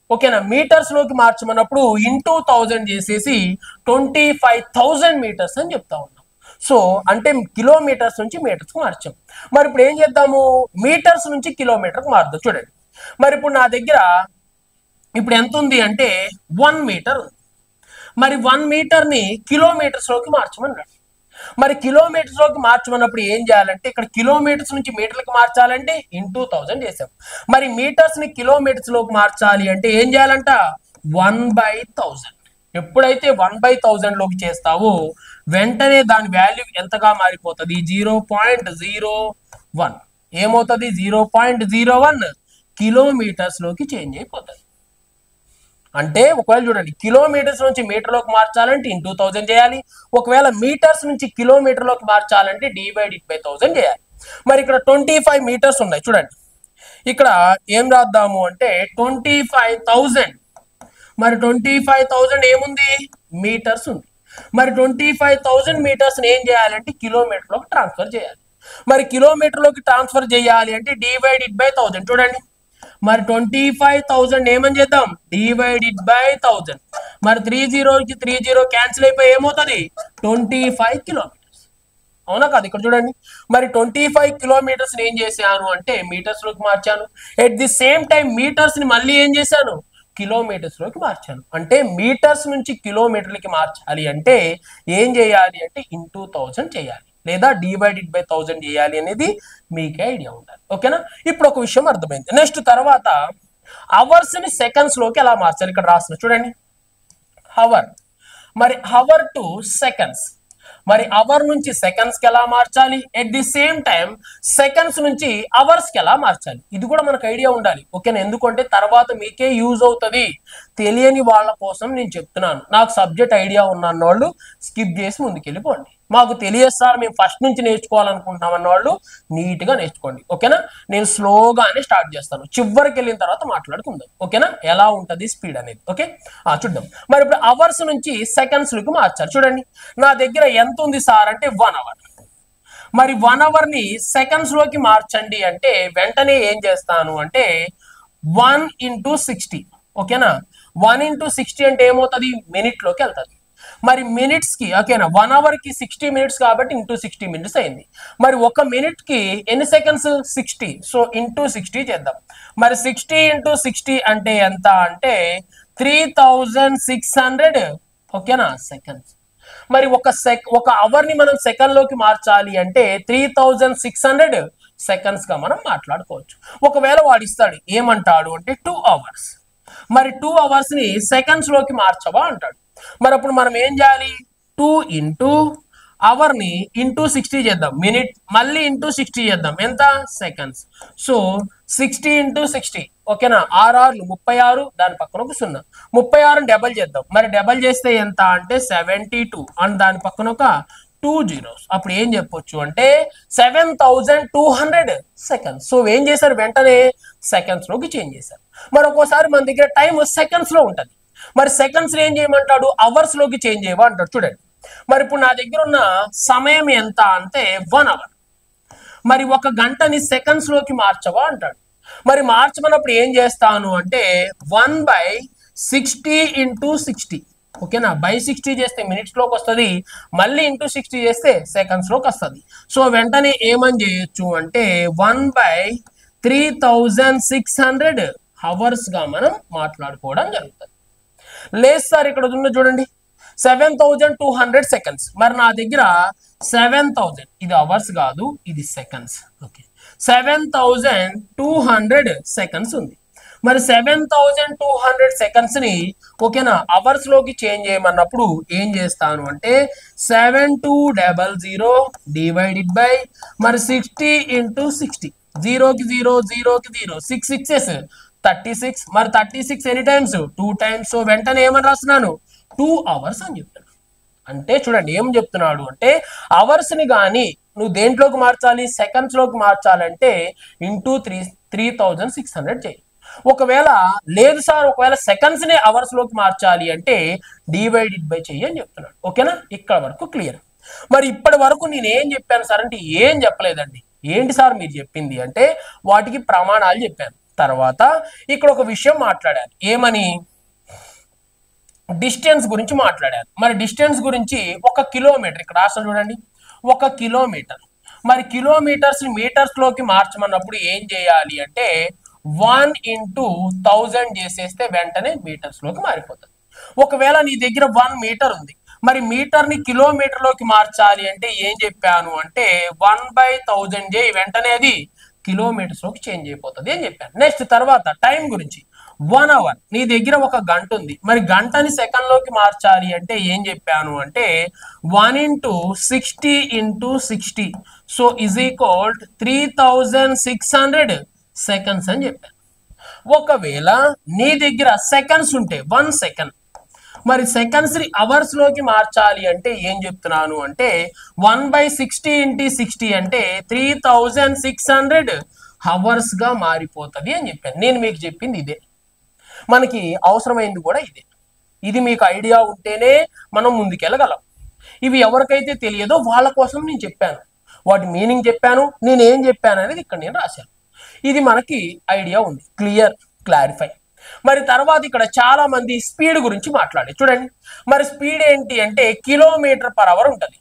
ఓకేనా, మీటర్స్ లోకి మార్చమన్నప్పుడు ఇంటూ 1000 చేసేసి 25,000 మీటర్స్ అని చెప్తా ఉన్నాం. సో అంటే కిలోమీటర్స్ నుంచి మీటర్స్ కు మార్చాం. మరి ఇప్పుడు ఏం చేద్దాము? మీటర్స్ నుంచి కిలోమీటర్కి మారుద్దాం. చూడండి, మరి ఇప్పుడు నా దగ్గర ఇప్పుడు ఎంత ఉంది అంటే 1 మీటర్ ఉంది. మరి 1 మీటర్ ని కిలోమీటర్స్ లోకి మార్చమన్నాడు. మరి కిలోమీటర్స్ లోకి మార్చమన్నప్పుడు ఏం చేయాలంటే ఇక్కడ కిలోమీటర్స్ నుంచి మీటర్లకు మార్చాలంటే ఇంటూ 1000 చేసాం. మరి మీటర్స్ ని కిలోమీటర్స్ లోకి మార్చాలి అంటే ఏం చేయాలంట? 1/1000. ఎప్పుడైతే 1/1000 లోకి చేస్తావో వెంటనే దాని వాల్యూ ఎంతగా మారిపోతుంది? 0.01. ఏమవుతుంది? 0.01 కిలోమీటర్స్ లోకి చేంజ్ అయిపోతుంది. అంటే ఒకవేళ చూడండి, కిలోమీటర్స్ నుంచి మీటర్లోకి మార్చాలంటే ఇంటూ 1000 చేయాలి. ఒకవేళ మీటర్స్ నుంచి కిలోమీటర్లోకి మార్చాలంటే డివైడెడ్ బై 1000 చేయాలి. మరి ఇక్కడ 25 మీటర్స్ ఉన్నాయి చూడండి. ఇక్కడ ఏం రాద్దాము అంటే 25,000. మరి 25,000 ఏముంది, మీటర్స్ ఉంది. మరి 25,000 మీటర్స్ ఏం చేయాలంటే కిలోమీటర్లోకి ట్రాన్స్ఫర్ చేయాలి. మరి కిలోమీటర్లోకి ట్రాన్స్ఫర్ చేయాలి అంటే డివైడెడ్ బై 1000. చూడండి, మరి 25,000 ఏమని చేద్దాం, డివైడెడ్ బై 1000. మరి 30 క్యాన్సిల్ అయిపోయి ఏమవుతుంది, 25 కిలోమీటర్స్. అవునా కాదు, ఇక్కడ చూడండి. మరి 25 కిలోమీటర్స్ ఏం చేశాను అంటే మీటర్స్ లోకి మార్చాను. At the same time metres ని మళ్ళీ ఏం చేశాను, కిలోమీటర్స్ లోకి మార్చాను. అంటే మీటర్స్ నుంచి కిలోమీటర్లకి మార్చాలి అంటే ఏం చేయాలి అంటే ఇంటూ 1000 చేయాలి, లేదా డివైడెడ్ బై 1000 చేయాలి అనేది మీకే ఐడియా ఉండాలి. ఓకేనా, ఇప్పుడు ఒక విషయం అర్థమైంది. నెక్స్ట్ తర్వాత అవర్స్ ని సెకండ్స్ లోకి ఎలా మార్చాలి, ఇక్కడ రాసిన చూడండి. హవర్, మరి హవర్ టు సెకండ్స్. మరి అవర్ నుంచి సెకండ్స్ కి ఎలా మార్చాలి, at the same time seconds నుంచి అవర్స్ కి ఎలా మార్చాలి, ఇది కూడా మనకు ఐడియా ఉండాలి. ఓకేనా, ఎందుకంటే తర్వాత మీకే యూజ్ అవుతుంది. తెలియని వాళ్ళ కోసం నేను చెప్తున్నాను. నాకు సబ్జెక్ట్ ఐడియా ఉన్న వాళ్ళు స్కిప్ చేసి ముందుకెళ్ళిపోండి. మాకు తెలియదు సార్, మేము ఫస్ట్ నుంచి నేర్చుకోవాలనుకుంటున్నాం అన్న వాళ్ళు నీట్ గా నేర్చుకోండి. ఓకేనా, నేను స్లోగానే స్టార్ట్ చేస్తాను, చివరికి వెళ్ళిన తర్వాత మాట్లాడుకుందాం. ఓకేనా, ఎలా ఉంటది స్పీడ్ అనేది. ఓకే, చూద్దాం. మరి ఇప్పుడు అవర్స్ నుంచి సెకండ్స్ లకు మార్చాలి. చూడండి, నా దగ్గర ఎంత ఉంది సార్ అంటే 1 అవర్. మరి 1 అవర్ ని సెకండ్స్ లోకి మార్చండి అంటే వెంటనే ఏం చేస్తాను అంటే 1 into 60. ఓకేనా, 1 into 60 అంటే ఏమవుతుంది, మినిట్ లోకి వెళ్తుంది. మరి మినిట్స్ కి ఓకేనా, 1 అవర్ కి 60 మినిట్స్ కాబట్టి ఇంటూ 60 మినిట్స్ అయింది. మరి ఒక మినిట్ కి ఎన్ని సెకండ్స్, 60. సో ఇంటూ 60 చేద్దాం. మరి 60 into 60 అంటే ఎంత అంటే 3600. ఓకేనా, సెకండ్స్. మరి ఒక అవర్ ని మనం సెకండ్ లోకి మార్చాలి అంటే 3600 సెకండ్స్ గా మనం మాట్లాడుకోవచ్చు. ఒకవేళ వాడు ఇస్తాడు ఏమంటాడు అంటే 2 అవర్స్. మరి 2 అవర్స్ ని సెకండ్స్ లోకి మార్చవా అంటాడు. మరి అప్పుడు మనం ఏం చేయాలి, 2 into అవర్ ని ఇంటూ 60 చేద్దాం, మినిట్ మళ్ళీ ఇంటూ 60 చేద్దాం, ఎంత, సెకండ్స్. So 60 into 60. ఓకేనా, 6 36, దాని పక్కన ఒక 0. 36 డబల్ చేద్దాం, మరి డబల్ చేస్తే ఎంత అంటే 72 అండ్ దాని పక్కన ఒక 2 zeros. అప్పుడు ఏం చెప్పొచ్చు అంటే 7200 సెకండ్స్. సో ఏం చేశారు, వెంటనే సెకండ్స్ లోకి చేంజ్ చేశారు. మరి ఒక్కోసారి మన దగ్గర టైం సెకండ్స్ లో ఉంటది. మరి సెకండ్స్ ఏం చేయమంటాడు, అవర్స్ లోకి చేంజ్ చేయవా అంటాడు. చూడండి, మరి ఇప్పుడు నా దగ్గర ఉన్న సమయం ఎంత అంటే 1 అవర్. మరి ఒక గంటని సెకండ్స్ లోకి మార్చవా అంటాడు. మరి మార్చమన్నప్పుడు ఏం చేస్తాను అంటే 1/60 into 60. ఓకేనా, బై 60 చేస్తే మినిట్స్ లోకి వస్తుంది, మళ్ళీ ఇంటూ 60 చేస్తే సెకండ్స్ లోకి వస్తుంది. సో వెంటనే ఏమని చేయొచ్చు అంటే 1/3600 అవర్స్ గా మనం మాట్లాడుకోవడం జరుగుతుంది. లేదు సార్, ఇక్కడ ఉన్న చూడండి 7200 సెకండ్స్. మరి నా దగ్గర 7000, ఇది అవర్స్ కాదు, ఇది సెకండ్స్. ఓకే, 7200 సెకండ్స్ ఉంది. మరి 7200 సెకండ్స్ ని ఓకేనా అవర్స్ లోకి చేంజ్ చేయమన్నప్పుడు ఏం చేస్తాను అంటే 7200 డివైడెడ్ బై మరి 60 into 60. 0కి 0, 0కి 0, 6 6s 36. మరి 36 ఎన్ని టైమ్స్, 2 టైమ్స్. సో వెంటనే ఏమని రాస్తున్నాను, 2 అవర్స్ అని చెప్తున్నాడు. అంటే చూడండి ఏం చెప్తున్నాడు అంటే అవర్స్ ని కానీ నువ్వు దేంట్లోకి మార్చాలి, సెకండ్స్ లోకి మార్చాలంటే ఇంటూ 3600 చేయి. ఒకవేళ లేదు సార్, ఒకవేళ సెకండ్స్ ని అవర్స్ లోకి మార్చాలి అంటే డివైడెడ్ బై చెయ్యి అని చెప్తున్నాడు. ఓకేనా, ఇక్కడ వరకు క్లియర్. మరి ఇప్పటి వరకు నేను ఏం చెప్పాను సార్ అంటే ఏం చెప్పలేదండి. ఏంటి సార్ మీరు చెప్పింది అంటే వాటికి ప్రమాణాలు చెప్పాను. తర్వాత ఇక్కడ ఒక విషయం మాట్లాడాను, ఏమని, డిస్టెన్స్ గురించి మాట్లాడాను. మరి డిస్టెన్స్ గురించి 1 కిలోమీటర్, ఇక్కడ రాష్ట్రం చూడండి 1 కిలోమీటర్. మరి కిలోమీటర్స్ ని మీటర్స్ లోకి మార్చమన్నప్పుడు ఏం చేయాలి అంటే 1 into 1000 చేసేస్తే వెంటనే మీటర్స్ లోకి మారిపోతుంది. ఒకవేళ నీ దగ్గర 1 మీటర్ ఉంది, మరి మీటర్ ని కిలోమీటర్ లోకి మార్చాలి అంటే ఏం చెప్పాను అంటే 1/1000 చేయి, వెంటనే అది కిలోమీటర్స్ లోకి చేంజ్ అయిపోతుంది అని చెప్పాను. నెక్స్ట్ తర్వాత టైం గురించి 1 అవర్. నీ దగ్గర ఒక గంట ఉంది, మరి గంటని సెకండ్ లోకి మార్చాలి అంటే ఏం చెప్పాను అంటే 1 into 60 into 60. So is equal 3600 seconds అని చెప్పాను. ఒకవేళ నీ దగ్గర సెకండ్స్ ఉంటే 1 సెకండ్, మరి సెకండ్స్ ని అవర్స్ లోకి మార్చాలి అంటే ఏం చెప్తున్నాను అంటే 1/60 into 60 అంటే 3600 హవర్స్ గా మారిపోతుంది అని చెప్పాను. నేను మీకు చెప్పింది ఇదే, మనకి అవసరమైంది కూడా ఇదే. ఇది మీకు ఐడియా ఉంటేనే మనం ముందుకెళ్ళగలం. ఇవి ఎవరికైతే తెలియదో వాళ్ళ కోసం నేను చెప్పాను, వాటి మీనింగ్ చెప్పాను, నేను ఏం చెప్పాను అనేది ఇక్కడ నేను రాశాను. ఇది మనకి ఐడియా ఉంది, క్లియర్, క్లారిఫై. మరి తర్వాత ఇక్కడ చాలా మంది స్పీడ్ గురించి మాట్లాడే చూడండి. మరి స్పీడ్ ఏంటి అంటే కిలోమీటర్ పర్ అవర్ ఉంటుంది.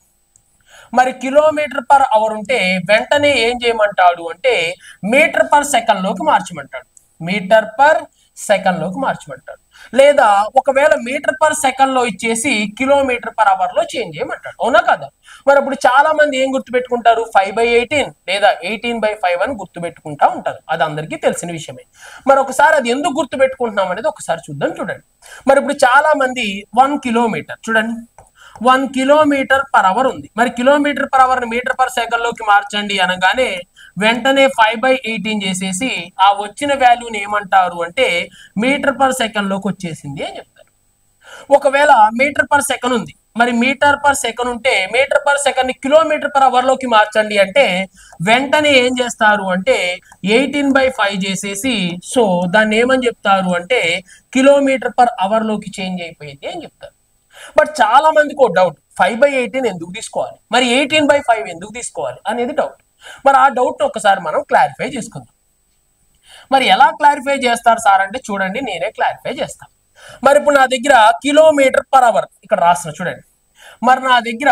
మరి కిలోమీటర్ పర్ అవర్ ఉంటే వెంటనే ఏం చేయమంటాడు అంటే మీటర్ పర్ సెకండ్ లోకి మార్చమంటాడు. మీటర్ పర్ సెకండ్ లోకి మార్చమంటాడు. లేదా ఒకవేళ మీటర్ పర్ సెకండ్ లో ఇచ్చేసి కిలోమీటర్ పర్ అవర్ లో చేంజ్ చేయమంటాడు. అవునా కదా? మరి అప్పుడు చాలా మంది ఏం గుర్తుపెట్టుకుంటారు, 5/18 లేదా 18/5 అని గుర్తుపెట్టుకుంటా ఉంటారు. అది అందరికీ తెలిసిన విషయమే. మరి ఒకసారి అది ఎందుకు గుర్తుపెట్టుకుంటున్నాం అనేది ఒకసారి చూద్దాం. చూడండి, మరి ఇప్పుడు చాలా మంది 1 కిలోమీటర్ చూడండి, 1 కిలోమీటర్ పర్ అవర్ ఉంది. మరి kilometre per hour metre per second లోకి మార్చండి అనగానే వెంటనే 5/18 చేసేసి ఆ వచ్చిన వాల్యూని ఏమంటారు అంటే మీటర్ పర్ సెకండ్ లోకి వచ్చేసింది అని చెప్తారు. ఒకవేళ మీటర్ పర్ సెకండ్ ఉంది, మరి మీటర్ పర్ సెకండ్ ఉంటే మీటర్ పర్ సెకండ్ ని కిలోమీటర్ పర్ అవర్ లోకి మార్చండి అంటే వెంటనే ఏం చేస్తారు అంటే 18/5 చేసేసి సో దాన్ని ఏమని చెప్తారు అంటే కిలోమీటర్ పర్ అవర్ లోకి చేంజ్ అయిపోయింది అని చెప్తారు. బట్ చాలా మందికి ఒక డౌట్, 5/18 ఎందుకు తీసుకోవాలి, మరి 18/5 ఎందుకు తీసుకోవాలి అనేది డౌట్. మరి ఆ డౌట్ ఒకసారి మనం క్లారిఫై చేసుకుందాం. మరి ఎలా క్లారిఫై చేస్తారు సార్ అంటే చూడండి, నేనే క్లారిఫై చేస్తాను. మరి ఇప్పుడు నా దగ్గర కిలోమీటర్ పర్ అవర్ ఇక్కడ రాసిన చూడండి, మరి నా దగ్గర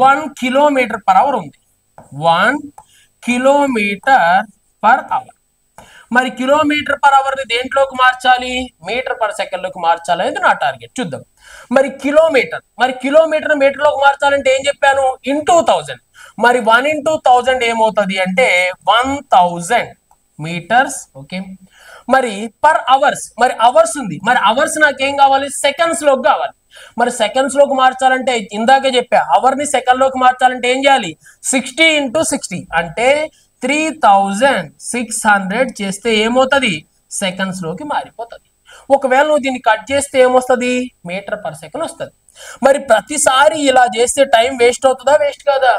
1 కిలోమీటర్ పర్ అవర్ ఉంది. 1 కిలోమీటర్ పర్ అవర్. మరి కిలోమీటర్ పర్ అవర్ ని దేంట్లోకి మార్చాలి, మీటర్ పర్ సెకండ్ లోకి మార్చాలి అనేది నా టార్గెట్. చూద్దాం. మరి కిలోమీటర్ మీటర్ లోకి మార్చాలంటే ఏం చెప్పాను, ఇంటూ 1000. మరి 1 × 1000 ఏమవుతుంది అంటే 1000 మీటర్స్. ఓకే, మరి పర్ అవర్స్, మరి అవర్స్ ఉంది, మరి అవర్స్ నాకేం కావాలి, సెకండ్స్ లోకి కావాలి. మరి సెకండ్స్ లోకి మార్చాలంటే ఇందాకే చెప్పా, అవర్ ని సెకండ్ లోకి మార్చాలంటే ఏం చేయాలి, 60 × 60 అంటే 3600 చేస్తే ఏమవుతుంది, సెకండ్స్ లోకి మారిపోతుంది. ఒకవేళ నువ్వు దీన్ని కట్ చేస్తే ఏమొస్తుంది, మీటర్ పర్ సెకండ్ వస్తుంది. మరి ప్రతిసారి ఇలా చేస్తే టైం వేస్ట్ అవుతుందా, వేస్ట్ కాదా,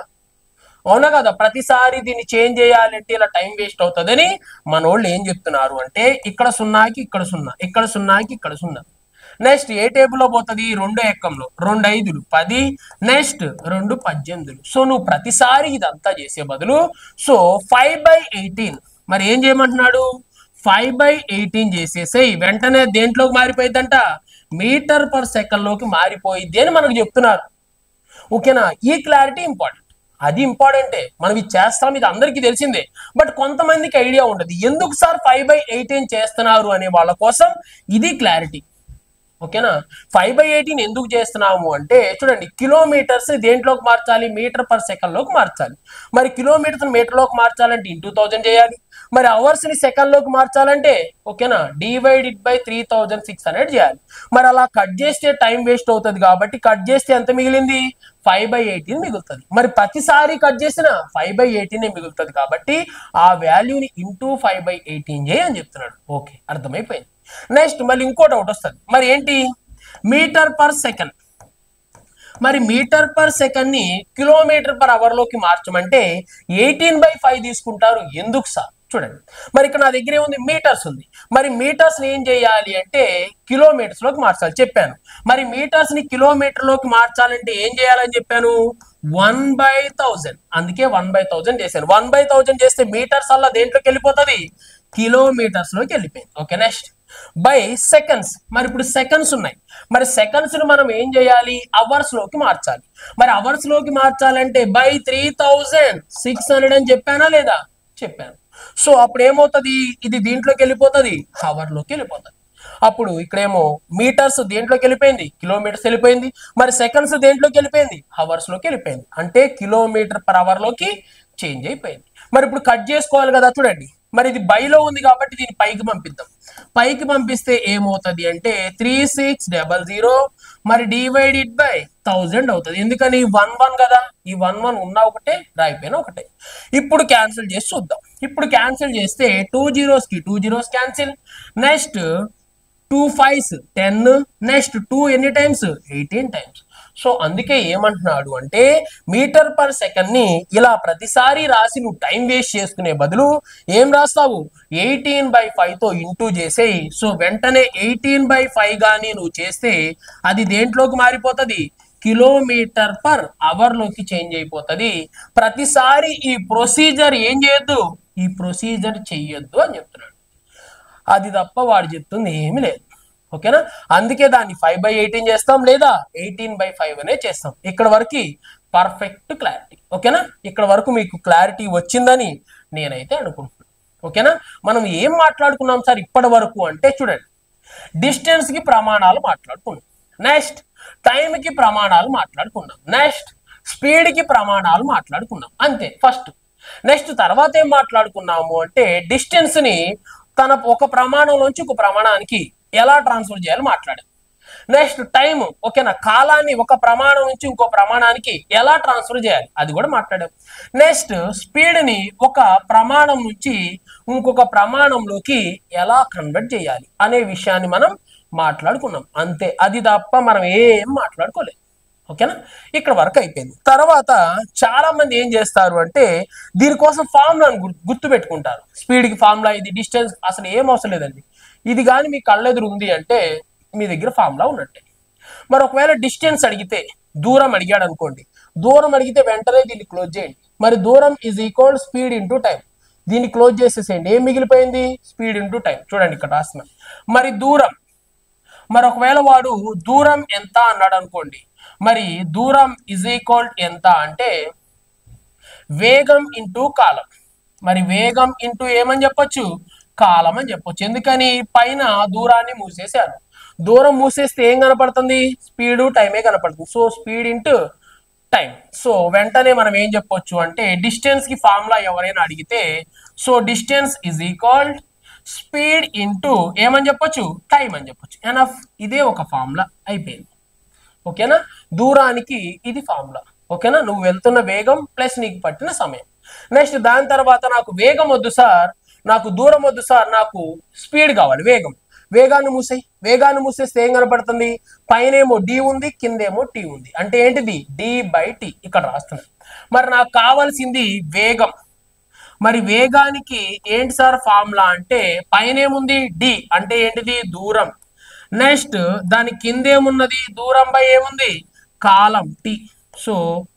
అవునా కదా? ప్రతిసారి దీన్ని చేంజ్ చేయాలంటే ఇలా టైం వేస్ట్ అవుతుందని మన వాళ్ళు ఏం చెప్తున్నారు అంటే ఇక్కడ 0కి ఇక్కడ 0, ఇక్కడ 0కి ఇక్కడ 0. నెక్స్ట్ ఏ టేబుల్లో పోతుంది, 2 ఎక్కంలో 2 5 10, నెక్స్ట్ 2 18. సో నువ్వు ప్రతిసారి ఇదంతా చేసే బదులు సో 5/18 మరి ఏం చేయమంటున్నాడు, 5/18 చేసేసేయి, వెంటనే దేంట్లోకి మారిపోయిద్దంట, మీటర్ పర్ సెకండ్ లోకి మారిపోయిద్ది అని మనకు చెప్తున్నారు. ఓకేనా? ఈ క్లారిటీ ఇంపార్టెంట్, అది ఇంపార్టెంటే, మనం ఇది చేస్తాం, ఇది అందరికీ తెలిసిందే. బట్ కొంతమందికి ఐడియా ఉండదు ఎందుకు సార్ 5/18 చేస్తున్నారు అనే వాళ్ళ కోసం ఇది క్లారిటీ. ఓకేనా? 5/18 ఎందుకు చేస్తున్నాము అంటే చూడండి, కిలోమీటర్స్ దేంట్లోకి మార్చాలి, మీటర్ పర్ సెకండ్ లోకి మార్చాలి. మరి కిలోమీటర్స్ మీటర్ లోకి మార్చాలంటే ఇంటూ 1000 చేయాలి. మరి అవర్స్ ని సెకండ్ లోకి మార్చాలంటే ఓకేనా /3600 చేయాలి. మరి అలా కట్ చేస్తే టైం వేస్ట్ అవుతుంది కాబట్టి కట్ చేస్తే ఎంత మిగిలింది, 5/18 మిగులుతుంది. మరి ప్రతిసారి కట్ చేసిన 5/18 మిగులుతుంది కాబట్టి ఆ వాల్యూని ఇంటూ 5/18 చేయి అని చెప్తున్నాడు. ఓకే, అర్థమైపోయింది. నెక్స్ట్ మళ్ళీ ఇంకో డౌట్ వస్తుంది, మరి ఏంటి, మీటర్ పర్ సెకండ్. మరి మీటర్ పర్ సెకండ్ ని కిలోమీటర్ పర్ అవర్ లోకి మార్చమంటే 18/5 తీసుకుంటారు, ఎందుకు సార్? చూడండి, మరి ఇక్కడ నా దగ్గర ఏముంది, మీటర్స్ ఉంది. మరి మీటర్స్ ని ఏం చేయాలి అంటే కిలోమీటర్స్ లోకి మార్చాలి చెప్పాను. మరి మీటర్స్ ని కిలోమీటర్ లోకి మార్చాలంటే ఏం చేయాలని చెప్పాను, 1/1000. అందుకే 1/1000 చేశాను. 1/1000 చేస్తే మీటర్స్ అలా దేంట్లోకి వెళ్ళిపోతుంది, కిలోమీటర్స్ లోకి వెళ్ళిపోయింది. Okay, next by seconds. మరి ఇప్పుడు సెకండ్స్ ఉన్నాయి, మరి సెకండ్స్ ని మనం ఏం చేయాలి, అవర్స్ లోకి మార్చాలి. మరి అవర్స్ లోకి మార్చాలంటే బై 3600 అని చెప్పానా లేదా, చెప్పాను. సో అప్పుడు ఏమవుతుంది, ఇది దీంట్లోకి వెళ్ళిపోతుంది, హవర్ లోకి వెళ్ళిపోతుంది. అప్పుడు ఇక్కడేమో మీటర్స్ దేంట్లోకి వెళ్ళిపోయింది, కిలోమీటర్స్ వెళ్ళిపోయింది. మరి సెకండ్స్ దేంట్లోకి వెళ్ళిపోయింది, హవర్స్ లోకి వెళ్ళిపోయింది. అంటే కిలోమీటర్ పర్ అవర్ లోకి చేంజ్ అయిపోయింది. మరి ఇప్పుడు కట్ చేసుకోవాలి కదా, చూడండి, మరి ఇది బైలో ఉంది కాబట్టి దీన్ని పైకి పంపిద్దాం. పైకి పంపిస్తే ఏమవుతుంది అంటే 3600 మరి డివైడెడ్ బై 1000 అవుతుంది. ఎందుకని 1 కదా, ఈ 1 ఉన్నా ఒకటే, రాయిపోయినా ఒకటే. ఇప్పుడు క్యాన్సిల్ చేసి చూద్దాం. ఇప్పుడు క్యాన్సిల్ చేస్తే 2 zeros కి 2 zeros cancel, next 2 5s 10, next 2 ఎన్ని టైమ్స్, 18 టైమ్స్. సో అందుకే ఏమంటున్నాడు అంటే మీటర్ పర్ సెకండ్ ని ఇలా ప్రతిసారి రాసి నువ్వు టైం వేస్ట్ చేసుకునే బదులు ఏం రాస్తావు 18/5 తో ఇంటూ చేసేయి. సో వెంటనే 18/5 గాని నువ్వు చేస్తే అది దేంట్లోకి మారిపోతుంది, కిలోమీటర్ పర్ అవర్ లోకి చేంజ్ అయిపోతుంది. ప్రతిసారి ఈ ప్రొసీజర్ ఏం చేయొద్దు, ఈ ప్రొసీజర్ చెయ్యొద్దు అని చెప్తున్నాడు. అది తప్ప వాడు చెప్తుంది ఏమీ లేదు. ఓకేనా, అందుకే దాన్ని 5/18 చేస్తాం లేదా 18/5 అనే చేస్తాం. ఇక్కడ వరకు పర్ఫెక్ట్ క్లారిటీ. ఓకేనా, ఇక్కడ వరకు మీకు క్లారిటీ వచ్చిందని నేనైతే అనుకుంటున్నాను. ఓకేనా, మనం ఏం మాట్లాడుకున్నాం సార్ ఇప్పటి వరకు అంటే చూడండి, డిస్టెన్స్ కి ప్రమాణాలు మాట్లాడుకున్నాం, నెక్స్ట్ టైం కి ప్రమాణాలు మాట్లాడుకున్నాం, నెక్స్ట్ స్పీడ్ కి ప్రమాణాలు మాట్లాడుకున్నాం, అంతే ఫస్ట్. నెక్స్ట్ తర్వాత ఏం మాట్లాడుకున్నాము అంటే డిస్టెన్స్ ని తన ఒక ప్రమాణంలోంచి ఒక ప్రమాణానికి ఎలా ట్రాన్స్ఫర్ చేయాలి మాట్లాడాం. నెక్స్ట్ టైం, ఓకేనా, కాలాన్ని ఒక ప్రమాణం నుంచి ఇంకో ప్రమాణానికి ఎలా ట్రాన్స్ఫర్ చేయాలి అది కూడా మాట్లాడాం. నెక్స్ట్ స్పీడ్ ని ఒక ప్రమాణం నుంచి ఇంకొక ప్రమాణంలోకి ఎలా కన్వర్ట్ చేయాలి అనే విషయాన్ని మనం మాట్లాడుకున్నాం, అంతే. అది తప్ప మనం ఏం మాట్లాడుకోలేదు. ఓకేనా, ఇక్కడ వరకు అయిపోయింది. తర్వాత చాలా మంది ఏం చేస్తారు అంటే దీనికోసం ఫార్ములాను గుర్తు పెట్టుకుంటారు. స్పీడ్కి ఫార్ములా ఇది, డిస్టెన్స్ అసలు ఏం అవసరం లేదండి. ఇది కానీ మీ కళ్ళెదురు ఉంది అంటే మీ దగ్గర ఫార్ములా ఉన్నట్టే. మరి ఒకవేళ డిస్టెన్స్ అడిగితే, దూరం అడిగాడు అనుకోండి, దూరం అడిగితే వెంటనే దీన్ని క్లోజ్ చేయండి. మరి దూరం is equal speed into time, దీన్ని క్లోజ్ చేసేసేయండి. ఏం మిగిలిపోయింది, స్పీడ్ ఇంటూ టైం. చూడండి ఇక్కడ రాసిన. మరి దూరం, మరి ఒకవేళ వాడు దూరం ఎంత అన్నాడు అనుకోండి, మరి దూరం ఇజ్ ఈక్వల్ ఎంత అంటే వేగం ఇంటూ కాలం. మరి వేగం ఇంటూ ఏమని చెప్పొచ్చు, కాలం అని చెప్పొచ్చు. ఎందుకని, పైన దూరాన్ని మూసేశారు. దూరం మూసేస్తే ఏం కనపడుతుంది, స్పీడు టైమే కనపడుతుంది. So speed into time. So వెంటనే మనం ఏం చెప్పొచ్చు అంటే డిస్టెన్స్ కి ఫార్ములా ఎవరైనా అడిగితే, so distance is equal speed into ఏమని చెప్పొచ్చు, టైం అని చెప్పొచ్చు. ఎనఫ్, ఇదే ఒక ఫార్ములా అయిపోయింది. ఓకేనా, దూరానికి ఇది ఫార్ములా. ఓకేనా, నువ్వు వెళ్తున్న వేగం ప్లస్ నీకు పట్టిన సమయం. నెక్స్ట్ దాని తర్వాత నాకు వేగం వద్దు సార్, నాకు దూరం వద్దు సార్, నాకు స్పీడ్ కావాలి, వేగం. వేగాన్ని మూసేయి. వేగాన్ని మూసేస్తే ఏం కనపడుతుంది, పైనేమో డి ఉంది, కిందేమో టీ ఉంది. అంటే ఏంటిది, d/t ఇక్కడ రాస్తున్నాను. మరి నాకు కావాల్సింది వేగం. మరి వేగానికి ఏంటి సార్ ఫార్ములా అంటే పైన ఏముంది, డి అంటే ఏంటిది, దూరం. నెక్స్ట్ దాని కిందేమున్నది, దూరం బై ఏముంది, కాలం టీ. సో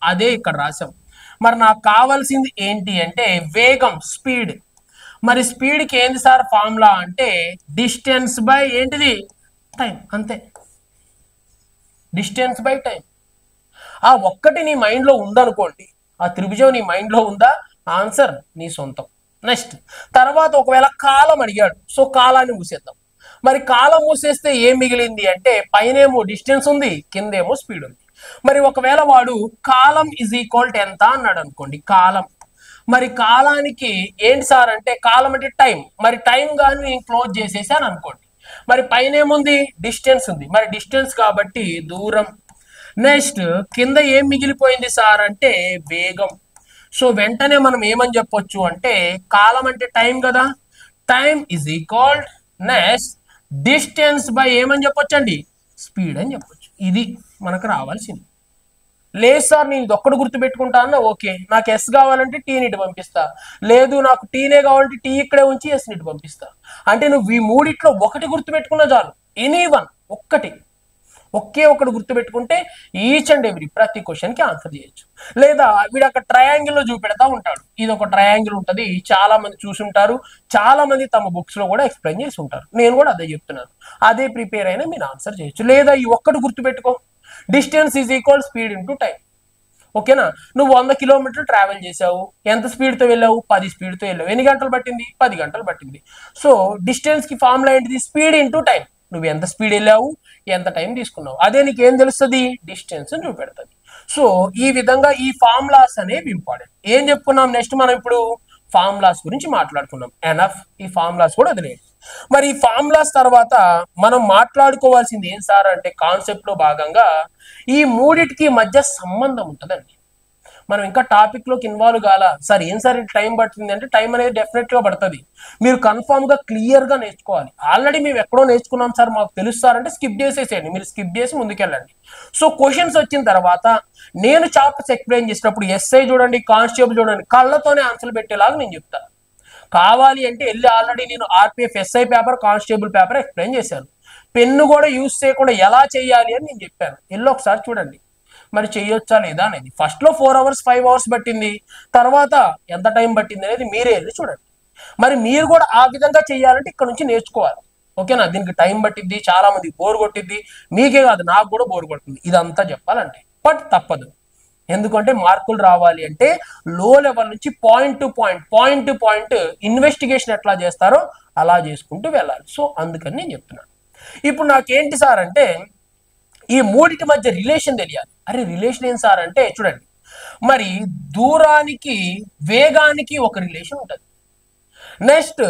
అదే ఇక్కడ రాసాం. మరి నాకు కావాల్సింది ఏంటి అంటే వేగం, స్పీడ్. మరి స్పీడ్కి ఏంది సార్ ఫార్ములా అంటే డిస్టెన్స్ బై ఏంటిది, టైం, అంతే. Distance by time. ఆ ఒక్కటి నీ మైండ్లో ఉందనుకోండి, ఆ త్రిభుజం నీ మైండ్లో ఉందా, ఆన్సర్ నీ సొంతం. నెక్స్ట్ తర్వాత ఒకవేళ కాలం అడిగాడు, సో కాలాన్ని మూసేద్దాం. మరి కాలం మూసేస్తే ఏం మిగిలింది అంటే పైనేమో డిస్టెన్స్ ఉంది, కిందేమో స్పీడ్ ఉంది. మరి ఒకవేళ వాడు కాలం ఇజ్ ఈక్వల్ టు ఎంత అన్నాడు అనుకోండి, కాలం. మరి కాలానికి ఏంటి సార్ అంటే కాలం అంటే టైం. మరి టైం కానీ నేను క్లోజ్ చేసేసాను అనుకోండి, మరి పైన ఏముంది, డిస్టెన్స్ ఉంది. మరి డిస్టెన్స్ కాబట్టి దూరం. నెక్స్ట్ కింద ఏం మిగిలిపోయింది సార్ అంటే వేగం. సో వెంటనే మనం ఏమని చెప్పొచ్చు అంటే కాలం అంటే టైం కదా, time is equal next distance by ఏమని చెప్పొచ్చు అండి, స్పీడ్ అని చెప్పొచ్చు. ఇది మనకు రావాల్సింది. లేదు సార్ నేను ఇది ఒక్కడు గుర్తుపెట్టుకుంటా అన్న, ఓకే. నాకు ఎస్ కావాలంటే టీని ఇటు పంపిస్తా, లేదు నాకు టీనే కావాలంటే టీ ఇక్కడే ఉంచి ఎస్ ఇటు పంపిస్తా. అంటే నువ్వు ఈ మూడిట్లో ఒకటి గుర్తుపెట్టుకున్నా చాలు, ఎనీ వన్, ఒకే ఒకటి గుర్తుపెట్టుకుంటే ఈచ్ అండ్ ఎవ్రీ ప్రతి క్వశ్చన్ కి ఆన్సర్ చేయొచ్చు. లేదా వీడు అక్కడ ట్రయాంగిల్ లో చూపెడతా ఉంటాడు, ఇది ఒక ట్రయాంగిల్ ఉంటుంది, చాలా మంది చూసుంటారు, చాలా మంది తమ బుక్స్ లో కూడా ఎక్స్ప్లెయిన్ చేసి ఉంటారు. నేను కూడా అదే చెప్తున్నాను, అదే ప్రిపేర్ అయినా మీరు ఆన్సర్ చేయొచ్చు. లేదా ఈ ఒక్కటి గుర్తుపెట్టుకో, distance is equal speed into time. ఓకేనా, నువ్వు 100 కిలోమీటర్లు ట్రావెల్ చేసావు, ఎంత స్పీడ్తో వెళ్ళావు, 10 స్పీడ్తో వెళ్ళావు. ఎన్ని గంటలు పట్టింది, 10 గంటలు పట్టింది. సో డిస్టెన్స్ కి ఫార్ములా ఏంటిది, స్పీడ్ ఇంటూ టైం. నువ్వు ఎంత స్పీడ్ వెళ్ళావు, ఎంత టైం తీసుకున్నావు, అదే నీకు ఏం తెలుస్తుంది, డిస్టెన్స్ అని చూపెడుతుంది. సో ఈ విధంగా ఈ ఫార్ములాస్ అనేవి ఇంపార్టెంట్. ఏం చెప్పుకున్నాం, నెక్స్ట్ మనం ఇప్పుడు ఫార్ములాస్ గురించి మాట్లాడుకున్నాం. ఎనఫ్, ఈ ఫార్ములాస్ కూడా వదిలేయండి. మరి ఈ ఫార్ములాస్ తర్వాత మనం మాట్లాడుకోవాల్సింది ఏం సార్ అంటే కాన్సెప్ట్ లో భాగంగా ఈ మూడిటికి మధ్య సంబంధం ఉంటుందండి. మనం ఇంకా టాపిక్ లోకి ఇన్వాల్వ్ కాల. సార్ ఏం సార్ టైం పడుతుంది అంటే, టైం అనేది డెఫినెట్ గా పడుతుంది. మీరు కన్ఫామ్ గా క్లియర్ గా నేర్చుకోవాలి. ఆల్రెడీ మేము ఎక్కడో నేర్చుకున్నాం సార్ మాకు తెలుస్తారంటే స్కిప్ చేసేసేయండి, మీరు స్కిప్ చేసి ముందుకెళ్ళండి. సో క్వశ్చన్స్ వచ్చిన తర్వాత నేను చాప్టర్స్ ఎక్స్ప్లెయిన్ చేసినప్పుడు ఎస్ఐ చూడండి, కానిస్టేబుల్ చూడండి, కళ్ళతోనే ఆన్సర్లు పెట్టేలాగా నేను చెప్తాను. కావాలి అంటే వెళ్ళి ఆల్రెడీ నేను RPF SI paper, constable paper explain చేశాను. పెన్ను కూడా యూజ్ చేయకుండా ఎలా చేయాలి అని నేను చెప్పాను. వెళ్ళి ఒకసారి చూడండి. మరి చేయొచ్చా లేదా అనేది. ఫస్ట్ లో 4 hours 5 hours పట్టింది, తర్వాత ఎంత టైం పట్టింది అనేది మీరే వెళ్ళి చూడండి. మరి మీరు కూడా ఆ విధంగా చేయాలంటే ఇక్కడ నుంచి నేర్చుకోవాలి. ఓకేనా? దీనికి టైం పట్టిద్ది, చాలా మంది బోర్ కొట్టిద్ది, మీకే కాదు నాకు కూడా బోర్ కొడుతుంది ఇదంతా చెప్పాలంటే. బట్ తప్పదు, ఎందుకంటే మార్కులు రావాలి అంటే లో లెవెల్ నుంచి పాయింట్ టు పాయింట్ ఇన్వెస్టిగేషన్ ఎట్లా చేస్తారో అలా చేసుకుంటూ వెళ్ళాలి. సో అందుకని నేను చెప్తున్నాను. ఇప్పుడు నాకేంటి సార్ అంటే ఈ మూడిటి మధ్య రిలేషన్ తెలియాలి. అరే రిలేషన్ ఏం సార్ అంటే చూడండి, మరి దూరానికి వేగానికి ఒక రిలేషన్ ఉంటుంది. నెక్స్ట్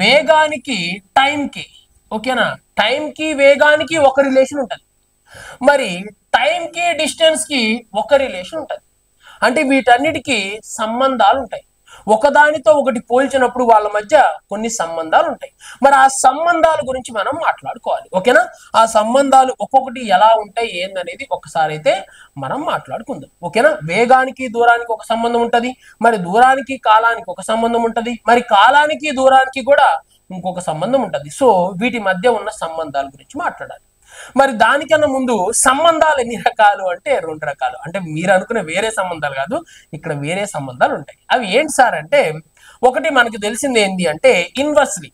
వేగానికి టైంకి, ఓకేనా, టైంకి వేగానికి ఒక రిలేషన్ ఉంటుంది. మరి టైంకి డిస్టెన్స్ కి ఒక రిలేషన్ ఉంటుంది. అంటే వీటన్నిటికీ సంబంధాలు ఉంటాయి. ఒకదానితో ఒకటి పోల్చినప్పుడు వాళ్ళ మధ్య కొన్ని సంబంధాలు ఉంటాయి. మరి ఆ సంబంధాల గురించి మనం మాట్లాడుకోవాలి. ఓకేనా? ఆ సంబంధాలు ఒక్కొక్కటి ఎలా ఉంటాయి ఏందనేది ఒకసారి అయితే మనం మాట్లాడుకుందాం. ఓకేనా? వేగానికి దూరానికి ఒక సంబంధం ఉంటుంది, మరి దూరానికి కాలానికి ఒక సంబంధం ఉంటుంది, మరి కాలానికి దూరానికి కూడా ఇంకొక సంబంధం ఉంటుంది. సో వీటి మధ్య ఉన్న సంబంధాల గురించి మాట్లాడాలి. మరి దానికన్నా ముందు సంబంధాలు ఎన్ని రకాలు అంటే 2 రకాలు. అంటే మీరు అనుకునే వేరే సంబంధాలు కాదు, ఇక్కడ వేరే సంబంధాలు ఉంటాయి. అవి ఏంటి సార్ అంటే, ఒకటి మనకి తెలిసింది ఏంటి అంటే ఇన్వర్స్లీ.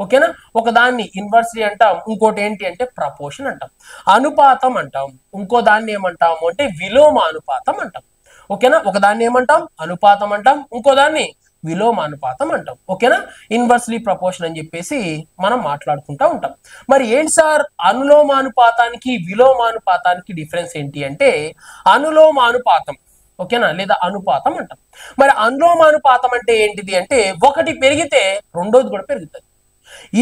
ఓకేనా? ఒకదాన్ని ఇన్వర్స్లీ అంటాం, ఇంకోటి ఏంటి అంటే ప్రపోర్షన్ అంటాం, అనుపాతం అంటాం, ఇంకో దాన్ని ఏమంటాము అంటే విలోమ అనుపాతం అంటాం. ఓకేనా? ఒకదాన్ని ఏమంటాం అనుపాతం అంటాం, ఇంకో దాన్ని విలోమానుపాతం అంటాం. ఓకేనా? ఇన్వర్స్లీ ప్రపోర్షన్ అని చెప్పేసి మనం మాట్లాడుకుంటూ ఉంటాం. మరి ఏంటి సార్ అనులోమానుపాతానికి విలోమానుపాతానికి డిఫరెన్స్ ఏంటి అంటే అనులోమానుపాతం, ఓకేనా, లేదా అనుపాతం అంటాం. మరి అనులోమానుపాతం అంటే ఏంటిది అంటే ఒకటి పెరిగితే రెండోది కూడా పెరుగుతుంది,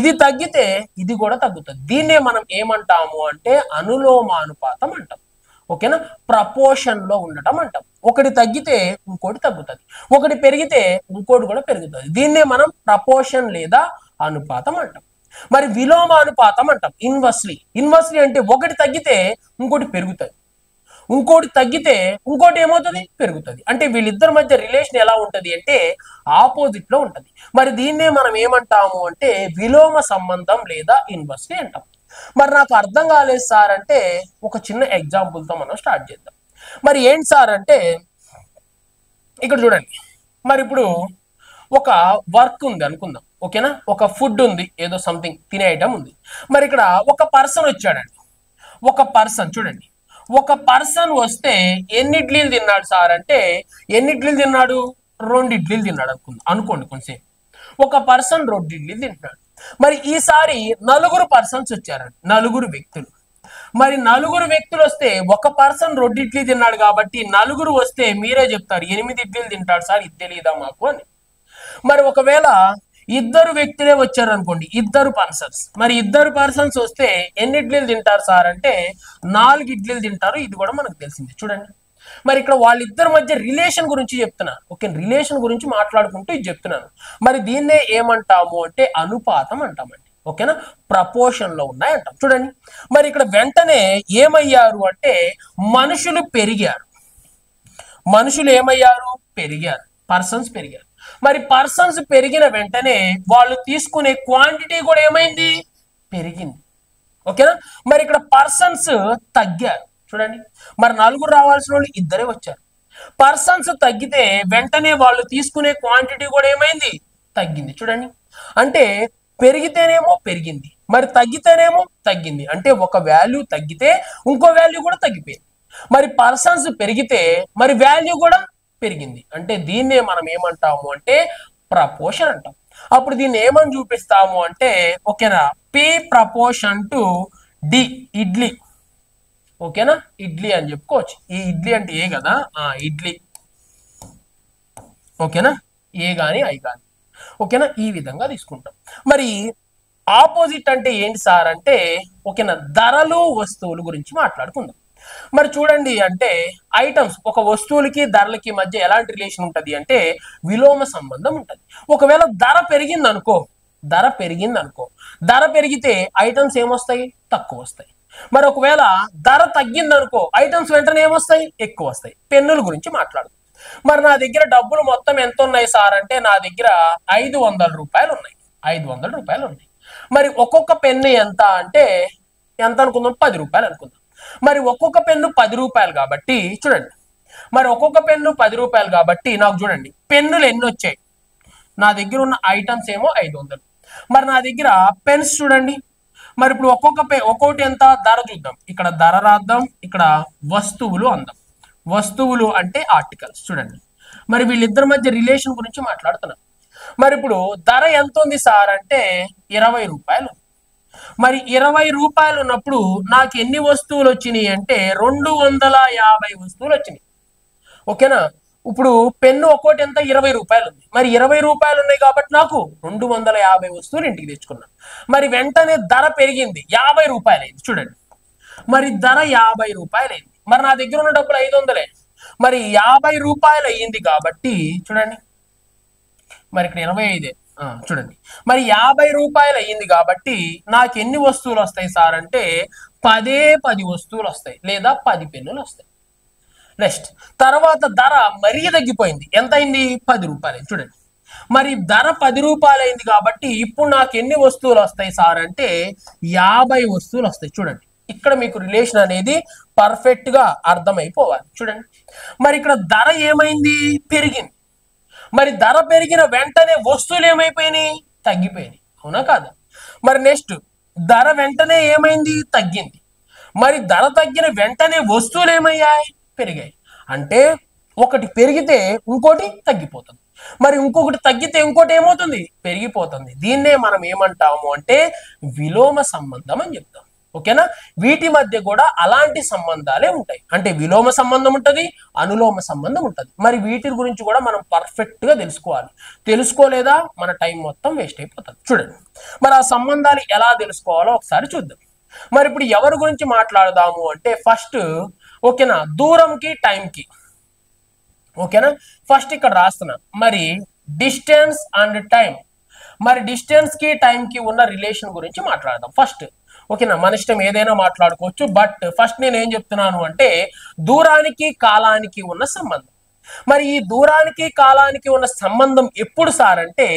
ఇది తగ్గితే ఇది కూడా తగ్గుతుంది. దీన్నే మనం ఏమంటాము అంటే అనులోమానుపాతం అంటాం. ఓకేనా? ప్రపోర్షన్ లో ఉండటం అంటాం. ఒకటి తగ్గితే ఇంకోటి తగ్గుతుంది, ఒకటి పెరిగితే ఇంకోటి కూడా పెరుగుతుంది. దీన్నే మనం ప్రపోర్షన్ లేదా అనుపాతం అంటాం. మరి విలోమ అనుపాతం అంటాం ఇన్వర్స్లీ అంటే ఒకటి తగ్గితే ఇంకోటి పెరుగుతుంది, ఇంకోటి తగ్గితే ఇంకోటి ఏమవుతుంది పెరుగుతుంది. అంటే వీళ్ళిద్దరి మధ్య రిలేషన్ ఎలా ఉంటది అంటే ఆపోజిట్ లో ఉంటది. మరి దీన్నే మనం ఏమంటాము అంటే విలోమ సంబంధం లేదా ఇన్వర్స్లీ అంటాం. మరి నాకు అర్థం కాలేదు సార్ అంటే ఒక చిన్న ఎగ్జాంపుల్ తో మనం స్టార్ట్ చేద్దాం. మరి ఏంటి సార్ అంటే ఇక్కడ చూడండి, మరి ఇప్పుడు ఒక వర్క్ ఉంది అనుకుందాం. ఓకేనా? ఒక ఫుడ్ ఉంది, ఏదో సంథింగ్ తినే ఐటమ్ ఉంది. మరి ఇక్కడ ఒక పర్సన్ వచ్చాడండి. ఒక పర్సన్ చూడండి, ఒక పర్సన్ వస్తే ఎన్ని ఇడ్లీలు తిన్నాడు సార్ అంటే ఎన్ని ఇడ్లీలు తిన్నాడు 2 ఇడ్లీలు తిన్నాడు అనుకోండి కొంచెం. ఒక పర్సన్ 2 ఇడ్లీలు తింటున్నాడు. మరి ఈసారి 4 పర్సన్స్ వచ్చారండి, 4 వ్యక్తులు. మరి 4 వ్యక్తులు వస్తే ఒక పర్సన్ 2 ఇడ్లీ తిన్నాడు కాబట్టి 4 వస్తే మీరే చెప్తారు 8 ఇడ్లీలు తింటాడు సార్, ఇది తెలియదా మాకు అని. మరి ఒకవేళ 2 వ్యక్తులే వచ్చారు అనుకోండి, 2 పర్సన్స్, మరి 2 పర్సన్స్ వస్తే ఎన్ని ఇడ్లీలు తింటారు సార్ అంటే 4 ఇడ్లీలు తింటారు. ఇది కూడా మనకు తెలిసింది చూడండి. మరి ఇక్కడ వాళ్ళిద్దరి మధ్య రిలేషన్ గురించి చెప్తున్నాను. ఓకే, రిలేషన్ గురించి మాట్లాడుకుంటూ ఇది చెప్తున్నాను. మరి దీన్నే ఏమంటాము అంటే అనుపాతం అంటామండి. ఓకేనా? ప్రపోర్షన్ లో ఉన్నాయి అంటాం. చూడండి, మరి ఇక్కడ వెంటనే ఏమయ్యారు అంటే మనుషులు పెరిగారు. మనుషులు ఏమయ్యారు పెరిగారు, పర్సన్స్ పెరిగారు. మరి పర్సన్స్ పెరిగిన వెంటనే వాళ్ళు తీసుకునే క్వాంటిటీ కూడా ఏమైంది పెరిగింది. ఓకేనా? మరి ఇక్కడ పర్సన్స్ తగ్గారు చూడండి. మరి 4 రావాల్సిన వాళ్ళు 2 వచ్చారు. పర్సన్స్ తగ్గితే వెంటనే వాళ్ళు తీసుకునే క్వాంటిటీ కూడా ఏమైంది తగ్గింది చూడండి. అంటే పెరిగితేనేమో పెరిగింది, మరి తగ్గితేనేమో తగ్గింది. అంటే ఒక వాల్యూ తగ్గితే ఇంకో వాల్యూ కూడా తగ్గిపోయింది. మరి పర్సన్స్ పెరిగితే మరి వాల్యూ కూడా పెరిగింది. అంటే దీన్నే మనం ఏమంటాము అంటే ప్రపోర్షన్ అంటాం. అప్పుడు దీన్ని ఏమని చూపిస్తాము అంటే ఓకేనా, పి ప్రపోర్షన్ టు డి ఇడ్లీ. ఓకేనా? ఇడ్లీ అని చెప్పుకోవచ్చు. ఈ ఇడ్లీ అంటే ఏ కదా, ఇడ్లీ. ఓకేనా? ఏ గాని ఐ గాని. ఓకేనా? ఈ విధంగా తీసుకుంటాం. మరి ఆపోజిట్ అంటే ఏంటి సార్ అంటే ఓకేనా, ధరలు వస్తువులు గురించి మాట్లాడుకుందాం. మరి చూడండి అంటే ఐటమ్స్ ఒక వస్తువులకి ధరలకి మధ్య ఎలాంటి రిలేషన్ ఉంటుంది అంటే విలోమ సంబంధం ఉంటుంది. ఒకవేళ ధర పెరిగితే ఐటమ్స్ ఏమొస్తాయి? తక్కువ వస్తాయి. మరి ఒకవేళ ధర తగ్గిందనుకో ఐటమ్స్ వెంటనే ఏమొస్తాయి? ఎక్కువ వస్తాయి. పెన్నుల గురించి మాట్లాడు. మరి నా దగ్గర డబ్బులు మొత్తం ఎంత ఉన్నాయి సార్ అంటే నా దగ్గర 500 రూపాయలు ఉన్నాయి. 500 రూపాయలు ఉన్నాయి. మరి ఒక్కొక్క పెన్ను ఎంత అంటే ఎంత అనుకుందాం? 10 రూపాయలు అనుకుందాం. మరి ఒక్కొక్క పెన్ను 10 రూపాయలు కాబట్టి చూడండి, మరి ఒక్కొక్క పెన్ను 10 రూపాయలు కాబట్టి నాకు చూడండి పెన్నులు ఎన్ని వచ్చాయి? నా దగ్గర ఉన్న ఐటమ్స్ ఏమో 500. మరి నా దగ్గర పెన్స్ చూడండి, మరి ఇప్పుడు ఒక్కొక్కటి ఎంత ధర చూద్దాం. ఇక్కడ ధర రాద్దాం, ఇక్కడ వస్తువులు అందాం. వస్తువులు అంటే ఆర్టికల్స్. చూడండి మరి వీళ్ళిద్దరి మధ్య రిలేషన్ గురించి మాట్లాడుతున్నాం. మరి ఇప్పుడు ధర ఎంత ఉంది సార్ అంటే 20 రూపాయలు. మరి 20 రూపాయలు ఉన్నప్పుడు నాకు ఎన్ని వస్తువులు వచ్చినాయి అంటే 250 వస్తువులు వచ్చినాయి. ఓకేనా? ఇప్పుడు పెన్ను ఒక్కోటి ఎంత? 20 రూపాయలు ఉంది. మరి 20 రూపాయలు ఉన్నాయి కాబట్టి నాకు 250 వస్తువులు ఇంటికి తెచ్చుకున్నాను. మరి వెంటనే ధర పెరిగింది, 50 రూపాయలు అయింది. చూడండి మరి ధర 50 రూపాయలు అయింది. మరి నా దగ్గర ఉన్న డబ్బులు 500. మరి 50 రూపాయలు అయ్యింది కాబట్టి చూడండి, మరి ఇక్కడ 25. చూడండి మరి 50 రూపాయలు అయ్యింది కాబట్టి నాకు ఎన్ని వస్తువులు వస్తాయి సార్ అంటే 10 వస్తువులు వస్తాయి, లేదా 10 పెన్నులు వస్తాయి. నెక్స్ట్ తర్వాత ధర మరీ తగ్గిపోయింది. ఎంత అయింది? 10 రూపాయలు. చూడండి మరి ధర 10 రూపాయలు అయింది కాబట్టి ఇప్పుడు నాకు ఎన్ని వస్తువులు వస్తాయి సార్ అంటే 50 వస్తువులు వస్తాయి. చూడండి ఇక్కడ మీకు రిలేషన్ అనేది పర్ఫెక్ట్ గా అర్థమైపోవాలి. చూడండి మరి ఇక్కడ ధర ఏమైంది? పెరిగింది. మరి ధర పెరిగిన వెంటనే వస్తువులు ఏమైపోయినాయి? తగ్గిపోయినాయి. అవునా కాదా? మరి నెక్స్ట్ ధర వెంటనే ఏమైంది? తగ్గింది. మరి ధర తగ్గిన వెంటనే వస్తువులు ఏమయ్యాయి? పెరిగాయి. అంటే ఒకటి పెరిగితే ఇంకోటి తగ్గిపోతుంది, మరి ఇంకొకటి తగ్గితే ఇంకోటి ఏమవుతుంది? పెరిగిపోతుంది. దీన్నే మనం ఏమంటాము అంటే విలోమ సంబంధం అని చెప్తాం. ఓకేనా? వీటి మధ్య కూడా అలాంటి సంబంధాలే ఉంటాయి. అంటే విలోమ సంబంధం ఉంటుంది, అనులోమ సంబంధం ఉంటుంది. మరి వీటి గురించి కూడా మనం పర్ఫెక్ట్ గా తెలుసుకోవాలి. తెలుసుకోలేదా మన టైం మొత్తం వేస్ట్ అయిపోతుంది. చూడండి మరి ఆ సంబంధాలు ఎలా తెలుసుకోవాలో ఒకసారి చూద్దాం. మరి ఇప్పుడు ఎవరి గురించి మాట్లాడదాము అంటే ఫస్ట్ ఓకేనా దూరంకి టైంకి. ఓకేనా? ఫస్ట్ ఇక్కడ రాస్తున్నా మరి డిస్టెన్స్ అండ్ టైం. మరి డిస్టెన్స్ కి టైం కి ఉన్న రిలేషన్ గురించి మాట్లాడదాం ఫస్ట్. ఓకేనా? మన ఇష్టం ఏదైనా మాట్లాడుకోవచ్చు, బట్ ఫస్ట్ నేను ఏం చెప్తున్నాను అంటే దూరానికి కాలానికి ఉన్న సంబంధం. మరి ఈ దూరానికి కాలానికి ఉన్న సంబంధం ఎప్పుడు సార్ అంటే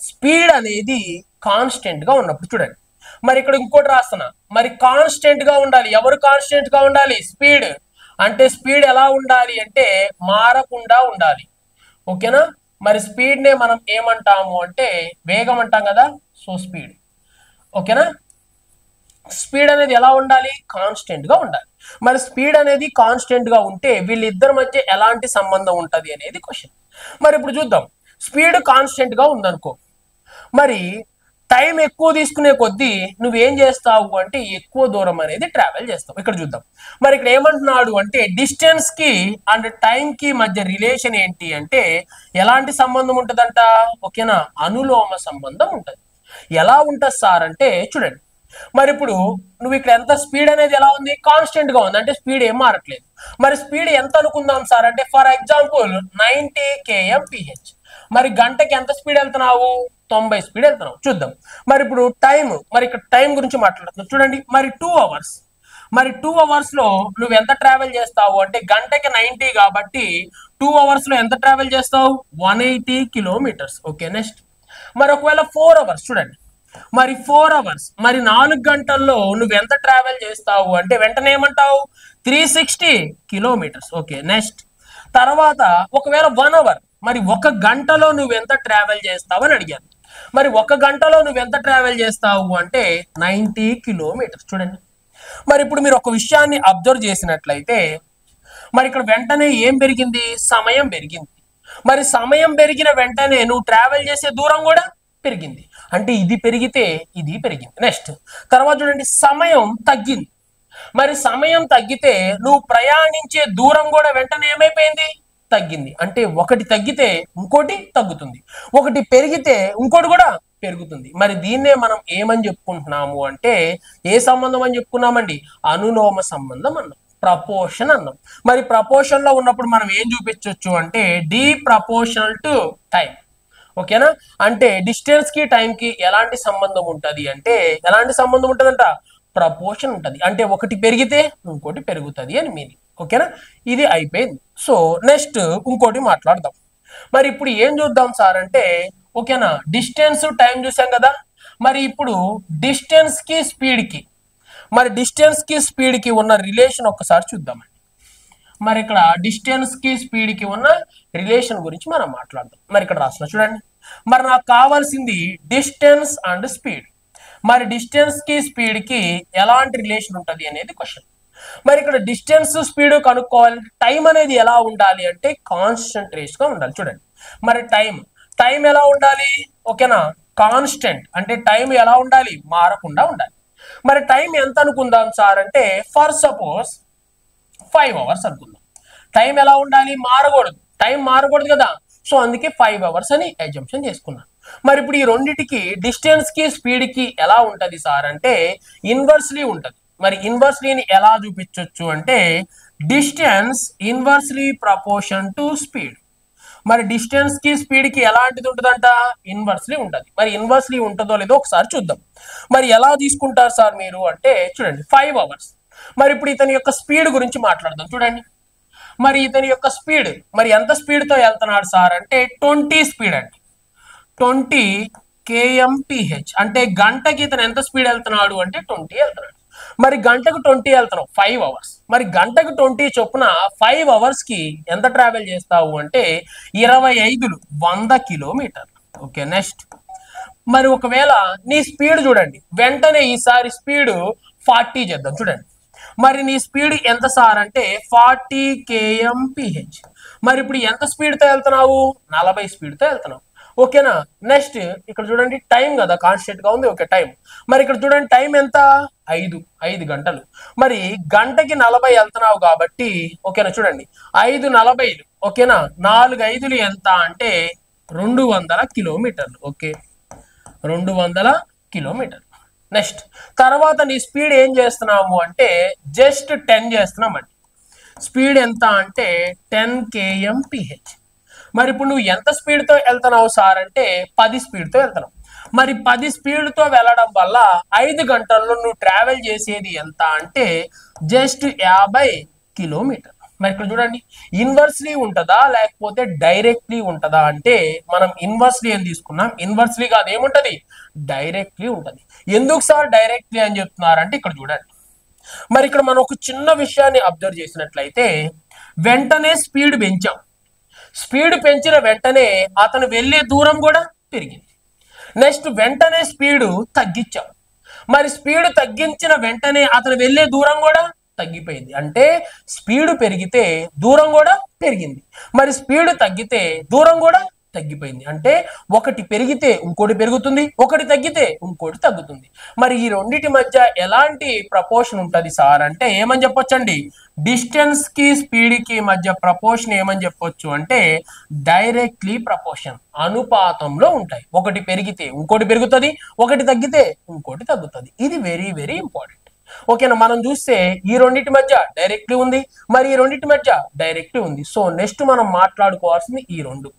స్పీడ్ అనేది కాన్స్టెంట్ గా ఉన్నప్పుడు. చూడండి మరి ఇక్కడ ఇంకోటి రాస్తున్నా, మరి కాన్స్టెంట్ గా ఉండాలి. ఎవరు కాన్స్టెంట్ గా ఉండాలి? స్పీడ్. అంటే స్పీడ్ ఎలా ఉండాలి అంటే మారకుండా ఉండాలి. ఓకేనా? మరి స్పీడ్ నే మనం ఏమంటాము అంటే వేగం అంటాం కదా, సో స్పీడ్. ఓకేనా? స్పీడ్ అనేది ఎలా ఉండాలి? కాన్స్టెంట్ గా ఉండాలి. మరి స్పీడ్ అనేది కాన్స్టెంట్ గా ఉంటే వీళ్ళిద్దరి మధ్య ఎలాంటి సంబంధం ఉంటది అనేది క్వశ్చన్. మరి ఇప్పుడు చూద్దాం. స్పీడ్ కాన్స్టెంట్ గా ఉందనుకో, మరి టైం ఎక్కువ తీసుకునే కొద్దీ నువ్వేం చేస్తావు అంటే ఎక్కువ దూరం అనేది ట్రావెల్ చేస్తావు. ఇక్కడ చూద్దాం. మరి ఇక్కడ ఏమంటున్నాడు అంటే డిస్టెన్స్ కి అండ్ టైం కి మధ్య రిలేషన్ ఏంటి అంటే ఎలాంటి సంబంధం ఉంటుందంట? ఓకేనా? అనులోమ సంబంధం ఉంటుంది. ఎలా ఉంటుంది సార్ అంటే చూడండి, మరి ఇప్పుడు నువ్వు ఇక్కడ ఎంత స్పీడ్ అనేది ఎలా ఉంది? కాన్స్టెంట్ గా ఉంది, అంటే స్పీడ్ ఏం మారట్లేదు. మరి స్పీడ్ ఎంత అనుకుందాం సార్ అంటే ఫర్ ఎగ్జాంపుల్ 90 kmph. మరి గంటకి ఎంత స్పీడ్ వెళ్తున్నావు? 90 స్పీడ్ వెళ్తున్నావు. చూద్దాం. మరి ఇప్పుడు టైం, మరి ఇక్కడ టైం గురించి మాట్లాడుతున్నాం. చూడండి మరి 2 అవర్స్. మరి 2 అవర్స్ లో నువ్వు ఎంత ట్రావెల్ చేస్తావు అంటే గంటకి 90 కాబట్టి 2 అవర్స్ లో ఎంత ట్రావెల్ చేస్తావు? 180 కిలోమీటర్స్. ఓకే నెక్స్ట్ మరి ఒకవేళ 4 అవర్స్. చూడండి మరి 4 అవర్స్, మరి 4 గంటల్లో నువ్వు ఎంత ట్రావెల్ చేస్తావు అంటే వెంటనే ఏమంటావు? 360 కిలోమీటర్స్. ఓకే నెక్స్ట్ తర్వాత ఒకవేళ 1 అవర్, మరి 1 గంటలో నువ్వు ఎంత ట్రావెల్ చేస్తావు అని అడిగాను. మరి 1 గంటలో నువ్వు ఎంత ట్రావెల్ చేస్తావు అంటే 90 కిలోమీటర్స్. చూడండి మరి ఇప్పుడు మీరు ఒక విషయాన్ని అబ్జర్వ్ చేసినట్లయితే మరి ఇక్కడ వెంటనే ఏం పెరిగింది? సమయం పెరిగింది. మరి సమయం పెరిగిన వెంటనే నువ్వు ట్రావెల్ చేసే దూరం కూడా పెరిగింది. అంటే ఇది పెరిగితే ఇది పెరిగింది. నెక్స్ట్ తర్వాత చూడండి సమయం తగ్గింది. మరి సమయం తగ్గితే నువ్వు ప్రయాణించే దూరం కూడా వెంటనే ఏమైపోయింది? తగ్గింది. అంటే ఒకటి తగ్గితే ఇంకోటి తగ్గుతుంది, ఒకటి పెరిగితే ఇంకోటి కూడా పెరుగుతుంది. మరి దీన్నే మనం ఏమని చెప్పుకుంటున్నాము అంటే ఏ సంబంధం అని చెప్పుకున్నామండి? అనులోమ సంబంధం అన్నాం. ప్రపోర్షన్ అన్నాం. మరి ప్రపోర్షన్ లో ఉన్నప్పుడు మనం ఏం చూపించవచ్చు అంటే డి ప్రపోర్షనల్ టు టైం. ఓకేనా, అంటే డిస్టెన్స్ కి టైం కి ఎలాంటి సంబంధం ఉంటది అంటే ఎలాంటి సంబంధం ఉంటదంట, ప్రపోర్షన్ ఉంటది. అంటే ఒకటి పెరిగితే ఇంకోటి పెరుగుతుంది అని మీనింగ్. ఓకేనా, ఇది అయిపోయింది. సో నెక్స్ట్ ఇంకోటి మాట్లాడదాం. మరి ఇప్పుడు ఏం చూద్దాం సార్ అంటే ఓకేనా, డిస్టెన్స్ టైం చూసాం కదా. మరి ఇప్పుడు డిస్టెన్స్ కి స్పీడ్ కి మరి డిస్టెన్స్ కి స్పీడ్ కి ఉన్న రిలేషన్ ఒక్కసారి చూద్దామండి. మరి ఇక్కడ డిస్టెన్స్ కి స్పీడ్ కి ఉన్న రిలేషన్ గురించి మనం మాట్లాడదాం. మరి ఇక్కడ రాసిన చూడండి, మరి నాకు కావాల్సింది డిస్టెన్స్ అండ్ స్పీడ్. మరి డిస్టెన్స్ కి స్పీడ్ కి ఎలాంటి రిలేషన్ ఉంటుంది అనేది క్వశ్చన్. మరి ఇక్కడ డిస్టెన్స్ స్పీడ్ కనుక్కోవాలంటే టైం అనేది ఎలా ఉండాలి అంటే కాన్స్టెంట్ రేస్ గా ఉండాలి. చూడండి, మరి టైం ఎలా ఉండాలి, ఓకేనా, కాన్స్టెంట్ అంటే టైం ఎలా ఉండాలి, మారకుండా ఉండాలి. మరి టైం ఎంత అనుకుందాం సార్ అంటే ఫర్ సపోజ్ 5 అవర్స్ అనుకుందాం. టైం ఎలా ఉండాలి, మారకూడదు, టైం మారకూడదు కదా. సో అందుకే 5 అవర్స్ అని ఎగ్జంప్షన్ చేసుకున్నాను. మరి ఇప్పుడు ఈ రెండిటికి డిస్టెన్స్ కి స్పీడ్ కి ఎలా ఉంటది సార్ అంటే ఇన్వర్స్లీ ఉంటది. మరి ఇన్వర్స్లీని ఎలా చూపించవచ్చు అంటే distance inversely proportion to speed. మరి డిస్టెన్స్ కి స్పీడ్ కి ఎలాంటిది ఉంటుందంట, ఇన్వర్స్లీ ఉంటది. మరి ఇన్వర్స్లీ ఉంటుందో లేదో ఒకసారి చూద్దాం. మరి ఎలా తీసుకుంటారు సార్ మీరు అంటే చూడండి 5 అవర్స్. మరి ఇప్పుడు ఇతని యొక్క స్పీడ్ గురించి మాట్లాడదాం. చూడండి, మరి ఇతని యొక్క స్పీడ్ మరి ఎంత స్పీడ్ తో వెళ్తున్నాడు సార్ అంటే 20 స్పీడ్ అండి, 20 kmph. అంటే గంటకి ఇతను ఎంత స్పీడ్ వెళ్తున్నాడు అంటే 20 వెళ్తున్నాడు. మరి గంటకు 20 వెళ్తున్నావు 5 అవర్స్. మరి గంటకు 20 చొప్పున 5 అవర్స్ కి ఎంత ట్రావెల్ చేస్తావు అంటే 100 కిలోమీటర్లు. ఓకే, నెక్స్ట్ మరి ఒకవేళ నీ స్పీడ్ చూడండి, వెంటనే ఈసారి స్పీడ్ 40 చేద్దాం. చూడండి, మరి నీ స్పీడ్ ఎంత సార్ అంటే 40 kmph. మరి ఇప్పుడు ఎంత స్పీడ్ తో వెళ్తున్నావు, 40 స్పీడ్ తో వెళ్తున్నావు. ఓకేనా, నెక్స్ట్ ఇక్కడ చూడండి టైం కదా కాన్స్టెంట్ గా ఉంది. ఓకే, టైం మరి ఇక్కడ చూడండి టైం ఎంత 5 గంటలు. మరి గంటకి 40 వెళ్తున్నావు కాబట్టి ఓకేనా, చూడండి 5 40, ఓకేనా, 4 5లు ఎంత అంటే 200 కిలోమీటర్లు. ఓకే, 200 కిలోమీటర్లు. నెక్స్ట్ తర్వాత నీ స్పీడ్ ఏం చేస్తున్నాము అంటే జస్ట్ 10 చేస్తున్నామండి. స్పీడ్ ఎంత అంటే 10 kmph. మరి ఇప్పుడు నువ్వు ఎంత స్పీడ్ తో వెళ్తున్నావు సార్ అంటే 10 స్పీడ్ తో వెళ్తున్నావు. మరి 10 స్పీడ్ తో వెళ్ళడం వల్ల 5 గంటల్లో నువ్వు ట్రావెల్ చేసేది ఎంత అంటే జస్ట్ 50 కిలోమీటర్. మరి ఇక్కడ చూడండి ఇన్వర్స్లీ ఉంటుందా లేకపోతే డైరెక్ట్లీ ఉంటుందా అంటే మనం ఇన్వర్స్లీ అని తీసుకున్నాం. ఇన్వర్స్లీ కాదు, ఏముంటది, డైరెక్ట్లీ ఉంటది. ఎందుకు సార్ డైరెక్ట్లీ అని చెప్తున్నారంటే ఇక్కడ చూడండి, మరి ఇక్కడ మనం ఒక చిన్న విషయాన్ని అబ్జర్వ్ చేసినట్లయితే వెంటనే స్పీడ్ పెంచాం. స్పీడ్ పెంచిన వెంటనే అతను వెళ్ళే దూరం కూడా పెరిగింది. నెక్స్ట్ వెంటనే స్పీడ్ తగ్గించాం. మరి స్పీడ్ తగ్గించిన వెంటనే అతను వెళ్ళే దూరం కూడా తగ్గిపోయింది. అంటే స్పీడ్ పెరిగితే దూరం కూడా పెరిగింది, మరి స్పీడ్ తగ్గితే దూరం కూడా తగ్గిపోయింది. అంటే ఒకటి పెరిగితే ఇంకోటి పెరుగుతుంది, ఒకటి తగ్గితే ఇంకోటి తగ్గుతుంది. మరి ఈ రెండిటి మధ్య ఎలాంటి ప్రపోర్షన్ ఉంటుంది సార్ అంటే ఏమని చెప్పొచ్చండి, డిస్టెన్స్ కి స్పీడ్ కి మధ్య ప్రపోర్షన్ ఏమని చెప్పొచ్చు అంటే డైరెక్ట్లీ ప్రపోర్షన్, అనుపాతంలో ఉంటాయి. ఒకటి పెరిగితే ఇంకోటి పెరుగుతుంది, ఒకటి తగ్గితే ఇంకోటి తగ్గుతుంది. ఇది వెరీ వెరీ ఇంపార్టెంట్. ఓకేనా, మనం చూస్తే ఈ రెండింటి మధ్య డైరెక్ట్లీ ఉంది, మరి ఈ రెండింటి మధ్య డైరెక్ట్లీ ఉంది. సో నెక్స్ట్ మనం మాట్లాడుకోవాల్సింది ఈ రెండు,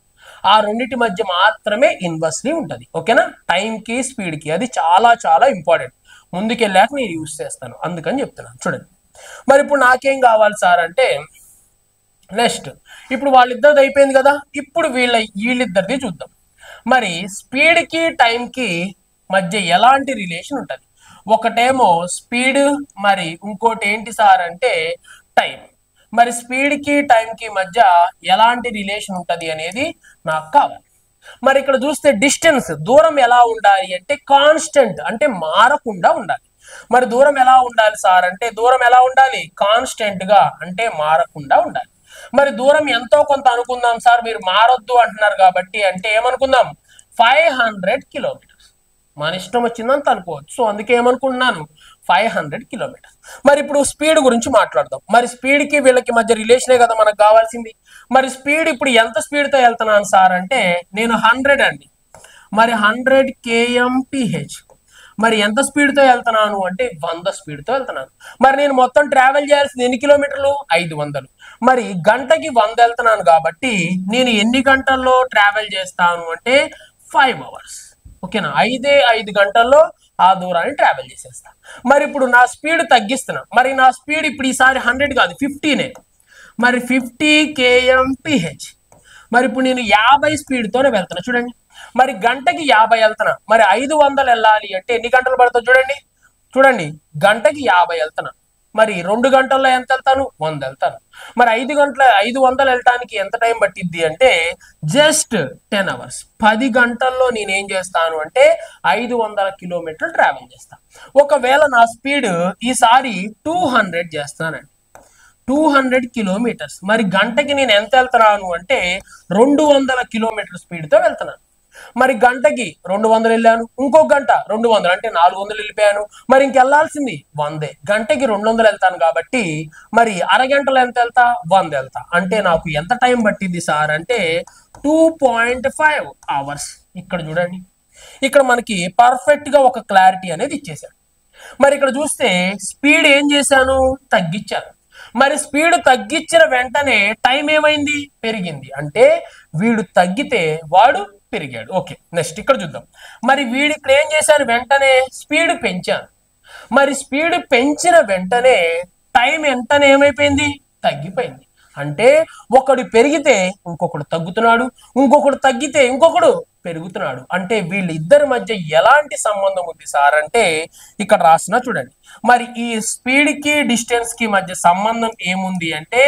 ఆ రెండింటి మధ్య మాత్రమే ఇన్వర్స్లీ ఉంటుంది. ఓకేనా, టైం కి స్పీడ్ కి అది చాలా చాలా ఇంపార్టెంట్. ముందుకెళ్ళాక నేను యూస్ చేస్తాను, అందుకని చెప్తున్నాను. చూడండి, మరి ఇప్పుడు నాకేం కావాలి సార్ అంటే నెక్స్ట్ ఇప్పుడు వాళ్ళిద్దరిది అయిపోయింది కదా, ఇప్పుడు వీళ్ళిద్దరిది చూద్దాం. మరి స్పీడ్ కి టైం కి మధ్య ఎలాంటి రిలేషన్ ఉంటుంది. ఒకటేమో స్పీడ్, మరి ఇంకోటి ఏంటి సార్ అంటే టైం. మరి స్పీడ్ కి టైం కి మధ్య ఎలాంటి రిలేషన్ ఉంటుంది అనేది నాకు కావాలి. మరి ఇక్కడ చూస్తే డిస్టెన్స్, దూరం ఎలా ఉండాలి అంటే కాన్స్టెంట్, అంటే మారకుండా ఉండాలి. మరి దూరం ఎలా ఉండాలి సార్ అంటే దూరం ఎలా ఉండాలి, కాన్స్టెంట్ గా, అంటే మారకుండా ఉండాలి. మరి దూరం ఎంతో కొంత అనుకుందాం సార్, మీరు మారొద్దు అంటున్నారు కాబట్టి అంటే ఏమనుకుందాం 500 కిలోమీటర్స్. మన ఇష్టం వచ్చిందంత అనుకోవచ్చు. సో అందుకే ఏమనుకుంటున్నాను 500 కిలోమీటర్స్. మరి ఇప్పుడు స్పీడ్ గురించి మాట్లాడదాం. మరి స్పీడ్ కి వీళ్ళకి మధ్య రిలేషనే కదా మనకు కావాల్సింది. మరి స్పీడ్ ఇప్పుడు ఎంత స్పీడ్ తో వెళ్తున్నాను సార్ అంటే నేను 100 అండి. మరి 100 kmph. మరి ఎంత స్పీడ్తో వెళ్తున్నాను అంటే 100 స్పీడ్తో వెళ్తున్నాను. మరి నేను మొత్తం ట్రావెల్ చేయాల్సింది ఎన్ని కిలోమీటర్లు? 500. మరి గంటకి 100 వెళ్తున్నాను కాబట్టి నేను ఎన్ని గంటల్లో ట్రావెల్ చేస్తాను అంటే 5 అవర్స్. ఓకేనా, 5 గంటల్లో ఆ దూరాన్ని ట్రావెల్ చేసేస్తా. మరి ఇప్పుడు నా స్పీడ్ తగ్గిస్తున్నా. మరి నా స్పీడ్ ఇప్పుడు ఈసారి 100 కాదు 50నే. మరి 50 kmph. మరి ఇప్పుడు నేను 50 స్పీడ్తోనే వెళ్తున్నా చూడండి. మరి గంటకి 50 వెళ్తున్నా. మరి 500 వెళ్ళాలి అంటే ఎన్ని గంటలు పడుతుంది చూడండి. చూడండి, గంటకి 50 వెళ్తున్నా. మరి 2 గంటల్లో ఎంత వెళ్తాను? 100 వెళ్తాను. మరి 500 వెళ్ళటానికి ఎంత టైం పట్టిద్ది అంటే జస్ట్ 10 అవర్స్. 10 గంటల్లో నేనేం చేస్తాను అంటే 500 కిలోమీటర్లు ట్రావెల్ చేస్తాను. ఒకవేళ నా స్పీడ్ ఈసారి 200 చేస్తానండి, 200 కిలోమీటర్స్. మరి గంటకి నేను ఎంత వెళ్తున్నాను అంటే 200 కిలోమీటర్ స్పీడ్తో వెళ్తున్నాను. మరి గంటకి 200 వెళ్ళాను, ఇంకొక గంట 200 అంటే 400 వెళ్ళిపోయాను. మరి ఇంకెళ్లాల్సింది 100. గంటకి 200 వెళ్తాను కాబట్టి మరి అరగంటలో ఎంత వెళ్తా? 100 వెళ్తా. అంటే నాకు ఎంత టైం పట్టింది సార్ అంటే 2.5 అవర్స్. ఇక్కడ చూడండి, ఇక్కడ మనకి పర్ఫెక్ట్ గా ఒక క్లారిటీ అనేది ఇచ్చేసాడు. మరి ఇక్కడ చూస్తే స్పీడ్ ఏం చేశాను? తగ్గించాను. మరి స్పీడ్ తగ్గించిన వెంటనే టైం ఏమైంది? పెరిగింది. అంటే వీడు తగ్గితే వాడు పెరిగాడు. ఓకే, నెక్స్ట్ ఇక్కడ చూద్దాం. మరి వీడు ఇక్కడ ఏం చేశాను? వెంటనే స్పీడ్ పెంచాను. మరి స్పీడ్ పెంచిన వెంటనే టైం వెంటనే ఏమైపోయింది? తగ్గిపోయింది. అంటే ఒకడు పెరిగితే ఇంకొకడు తగ్గుతున్నాడు, ఇంకొకడు తగ్గితే ఇంకొకడు పెరుగుతున్నాడు. అంటే వీళ్ళిద్దరి మధ్య ఎలాంటి సంబంధం ఉంది సార్ అంటే ఇక్కడ రాసిన చూడండి. మరి ఈ స్పీడ్ కి డిస్టెన్స్ కి మధ్య సంబంధం ఏముంది అంటే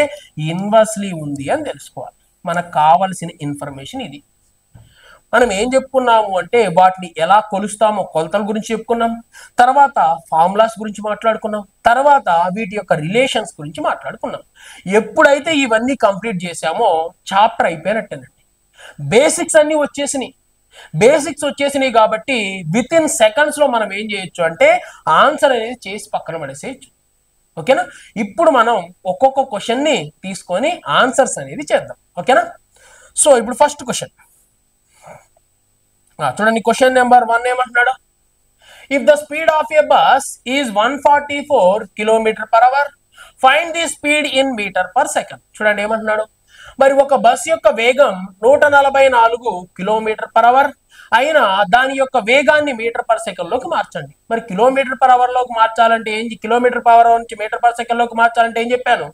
ఇన్వర్స్లీ ఉంది అని తెలుసుకోవాలి. మనకు కావలసిన ఇన్ఫర్మేషన్ ఇది. మనం ఏం చెప్పుకున్నాము అంటే వాటిని ఎలా కొలుస్తామో కొలతల గురించి చెప్పుకున్నాం, తర్వాత ఫార్ములాస్ గురించి మాట్లాడుకున్నాం, తర్వాత వీటి యొక్క రిలేషన్స్ గురించి మాట్లాడుకున్నాం. ఎప్పుడైతే ఇవన్నీ కంప్లీట్ చేసామో చాప్టర్ అయిపోయినట్టేనండి. బేసిక్స్ అన్ని వచ్చేసినాయి. బేసిక్స్ వచ్చేసినాయి కాబట్టి విత్ ఇన్ సెకండ్స్ లో మనం ఏం చేయొచ్చు అంటే ఆన్సర్ అనేది చేసి పక్కన పడేసేయచ్చు. ఓకేనా, ఇప్పుడు మనం ఒక్కొక్క క్వశ్చన్ ని తీసుకొని ఆన్సర్స్ అనేది చేద్దాం. ఓకేనా, సో ఇప్పుడు ఫస్ట్ క్వశ్చన్ చూడండి. క్వశ్చన్ నెంబర్ 1 ఏమంటున్నాడు? If the speed of a bus is 144 km/h, find the speed in metre per second. చూడండి ఏమంటున్నాడు. మరి ఒక బస్ యొక్క వేగం 144 km/h అయినా దాని యొక్క వేగాన్ని మీటర్ పర్ సెకండ్ లోకి మార్చండి. మరి కిలోమీటర్ పర్ అవర్ లోకి మార్చాలంటే ఏం? కిలోమీటర్ పర్ అవర్ నుంచి మీటర్ పర్ సెకండ్ లోకి మార్చాలంటే ఏం చెప్పాను?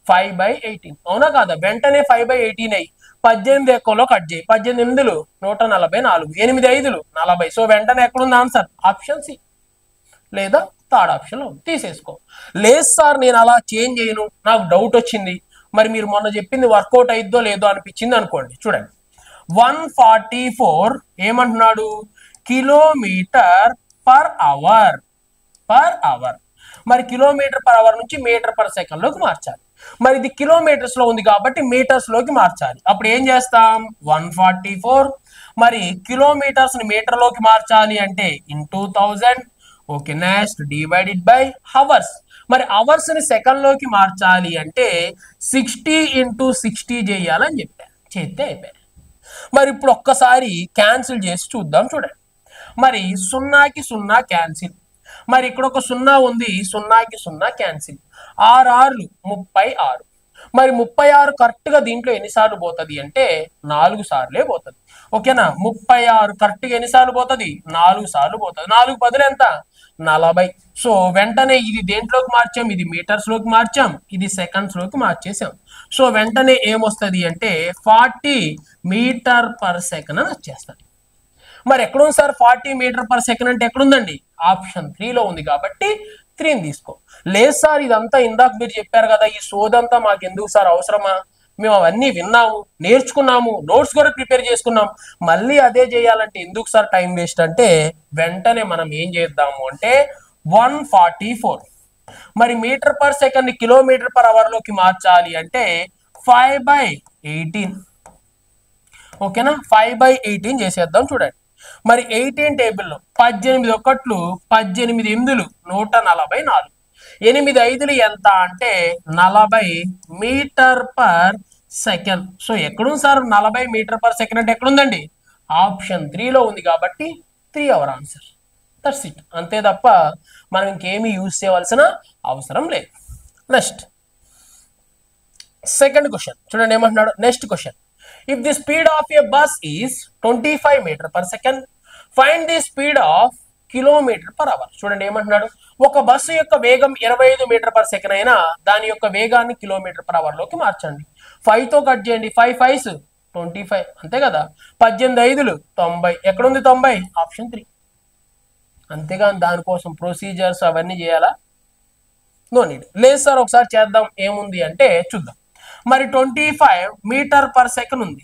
5/18. అవునా కాదా? వెంటనే 5/18 అయ్యి 18 ఎక్కువలో కట్ చేయి. 18 144, 8 5 40. సో వెంటనే ఎక్కడుంది ఆన్సర్? ఆప్షన్ సి లేదా థర్డ్ ఆప్షన్ లో తీసేసుకో. లేదు సార్ నేను అలా చేంజ్ చేయను, నాకు డౌట్ వచ్చింది, మరి మీరు మొన్న చెప్పింది వర్కౌట్ అయిద్దో లేదో అనిపించింది అనుకోండి. చూడండి 144 ఏమంటున్నాడు? Kilometre per hour. మరి కిలోమీటర్ పర్ అవర్ నుంచి మీటర్ పర్ సెకండ్ లోకి మార్చాలి. మరి ఇది కిలోమీటర్స్ లో ఉంది కాబట్టి మీటర్స్ లోకి మార్చాలి. అప్పుడు ఏం చేస్తాం? 144 మరి కిలోమీటర్స్ ని మీటర్ లోకి మార్చాలి అంటే into 1000. Okay, next divided by hours. మరి అవర్స్ ని సెకండ్ లోకి మార్చాలి అంటే 60 × 60 చేయాలని చెప్పాను. చేస్తే అయిపోయాయి. మరి ఇప్పుడు ఒక్కసారి క్యాన్సిల్ చేసి చూద్దాం. చూడండి, మరి 0కి 0 క్యాన్సిల్. మరి ఇక్కడ ఒక 0 ఉంది, 0కి 0 క్యాన్సిల్. 6 6 36. మరి 36 కరెక్ట్ గా దీంట్లో ఎన్నిసార్లు పోతుంది అంటే 4 సార్లే పోతుంది. ఓకేనా, 36 కరెక్ట్ గా ఎన్నిసార్లు పోతుంది? 4 సార్లు పోతుంది. 4 10 ఎంత? 40. సో వెంటనే ఇది దేంట్లోకి మార్చాం? ఇది మీటర్స్ లోకి మార్చాం, ఇది సెకండ్స్ లోకి మార్చేసాం. సో వెంటనే ఏమొస్తుంది అంటే 40 మీటర్ పర్ సెకండ్ అని వచ్చేస్తుంది. మరి ఎక్కడుంది సార్ 40 మీటర్ పర్ సెకండ్ అంటే? ఎక్కడుందండి? ఆప్షన్ 3 లో ఉంది కాబట్టి 3ని తీసుకో. లేదు సార్ ఇదంతా ఇందాక మీరు చెప్పారు కదా, ఈ సోదంతా మాకు ఎందుకు సార్ అవసరమా? మేము అవన్నీ విన్నాము, నేర్చుకున్నాము, నోట్స్ కూడా ప్రిపేర్ చేసుకున్నాం, మళ్ళీ అదే చేయాలంటే ఎందుకు సార్ టైం వేస్ట్ అంటే వెంటనే మనం ఏం చేద్దాము అంటే 144 మరి metre per second kilometre per hour లోకి మార్చాలి అంటే 5/18. ఓకేనా, 5/18 చేసేద్దాం. చూడండి, మరి 18 టేబుల్లో 18 1 18 8 144. 8 5 ఎంత అంటే 40 మీటర్ పర్ సెకండ్. సో ఎక్కడుంది సార్ 40 మీటర్ పర్ సెకండ్ అంటే? ఎక్కడుందండి? ఆప్షన్ 3 లో ఉంది కాబట్టి 3 అవర్ ఆన్సర్. దట్స్ ఇట్, అంతే తప్ప మనం ఇంకేమీ యూజ్ చేయవలసిన అవసరం లేదు. నెక్స్ట్ సెకండ్ క్వశ్చన్ చూడండి ఏమంటున్నాడు. Next question, if the speed of a bus is 25 metre per second, find the speed of kilometre per hour. చూడండి ఏమంటున్నాడు, ఒక బస్సు యొక్క వేగం 25 మీటర్ పర్ సెకండ్ అయినా దాని యొక్క వేగాన్ని కిలోమీటర్ పర్ అవర్ లోకి మార్చండి. 5 తో కట్ చేయండి, 5 5s 25 అంతే కదా, 18 5లు 90. ఎక్కడుంది 90? ఆప్షన్ 3. అంతేగాని దానికోసం ప్రొసీజర్స్ అవన్నీ చేయాలా? No need. లేదు సార్ ఒకసారి చేద్దాం, ఏముంది అంటే చూద్దాం. మరి 25 మీటర్ పర్ సెకండ్ ఉంది,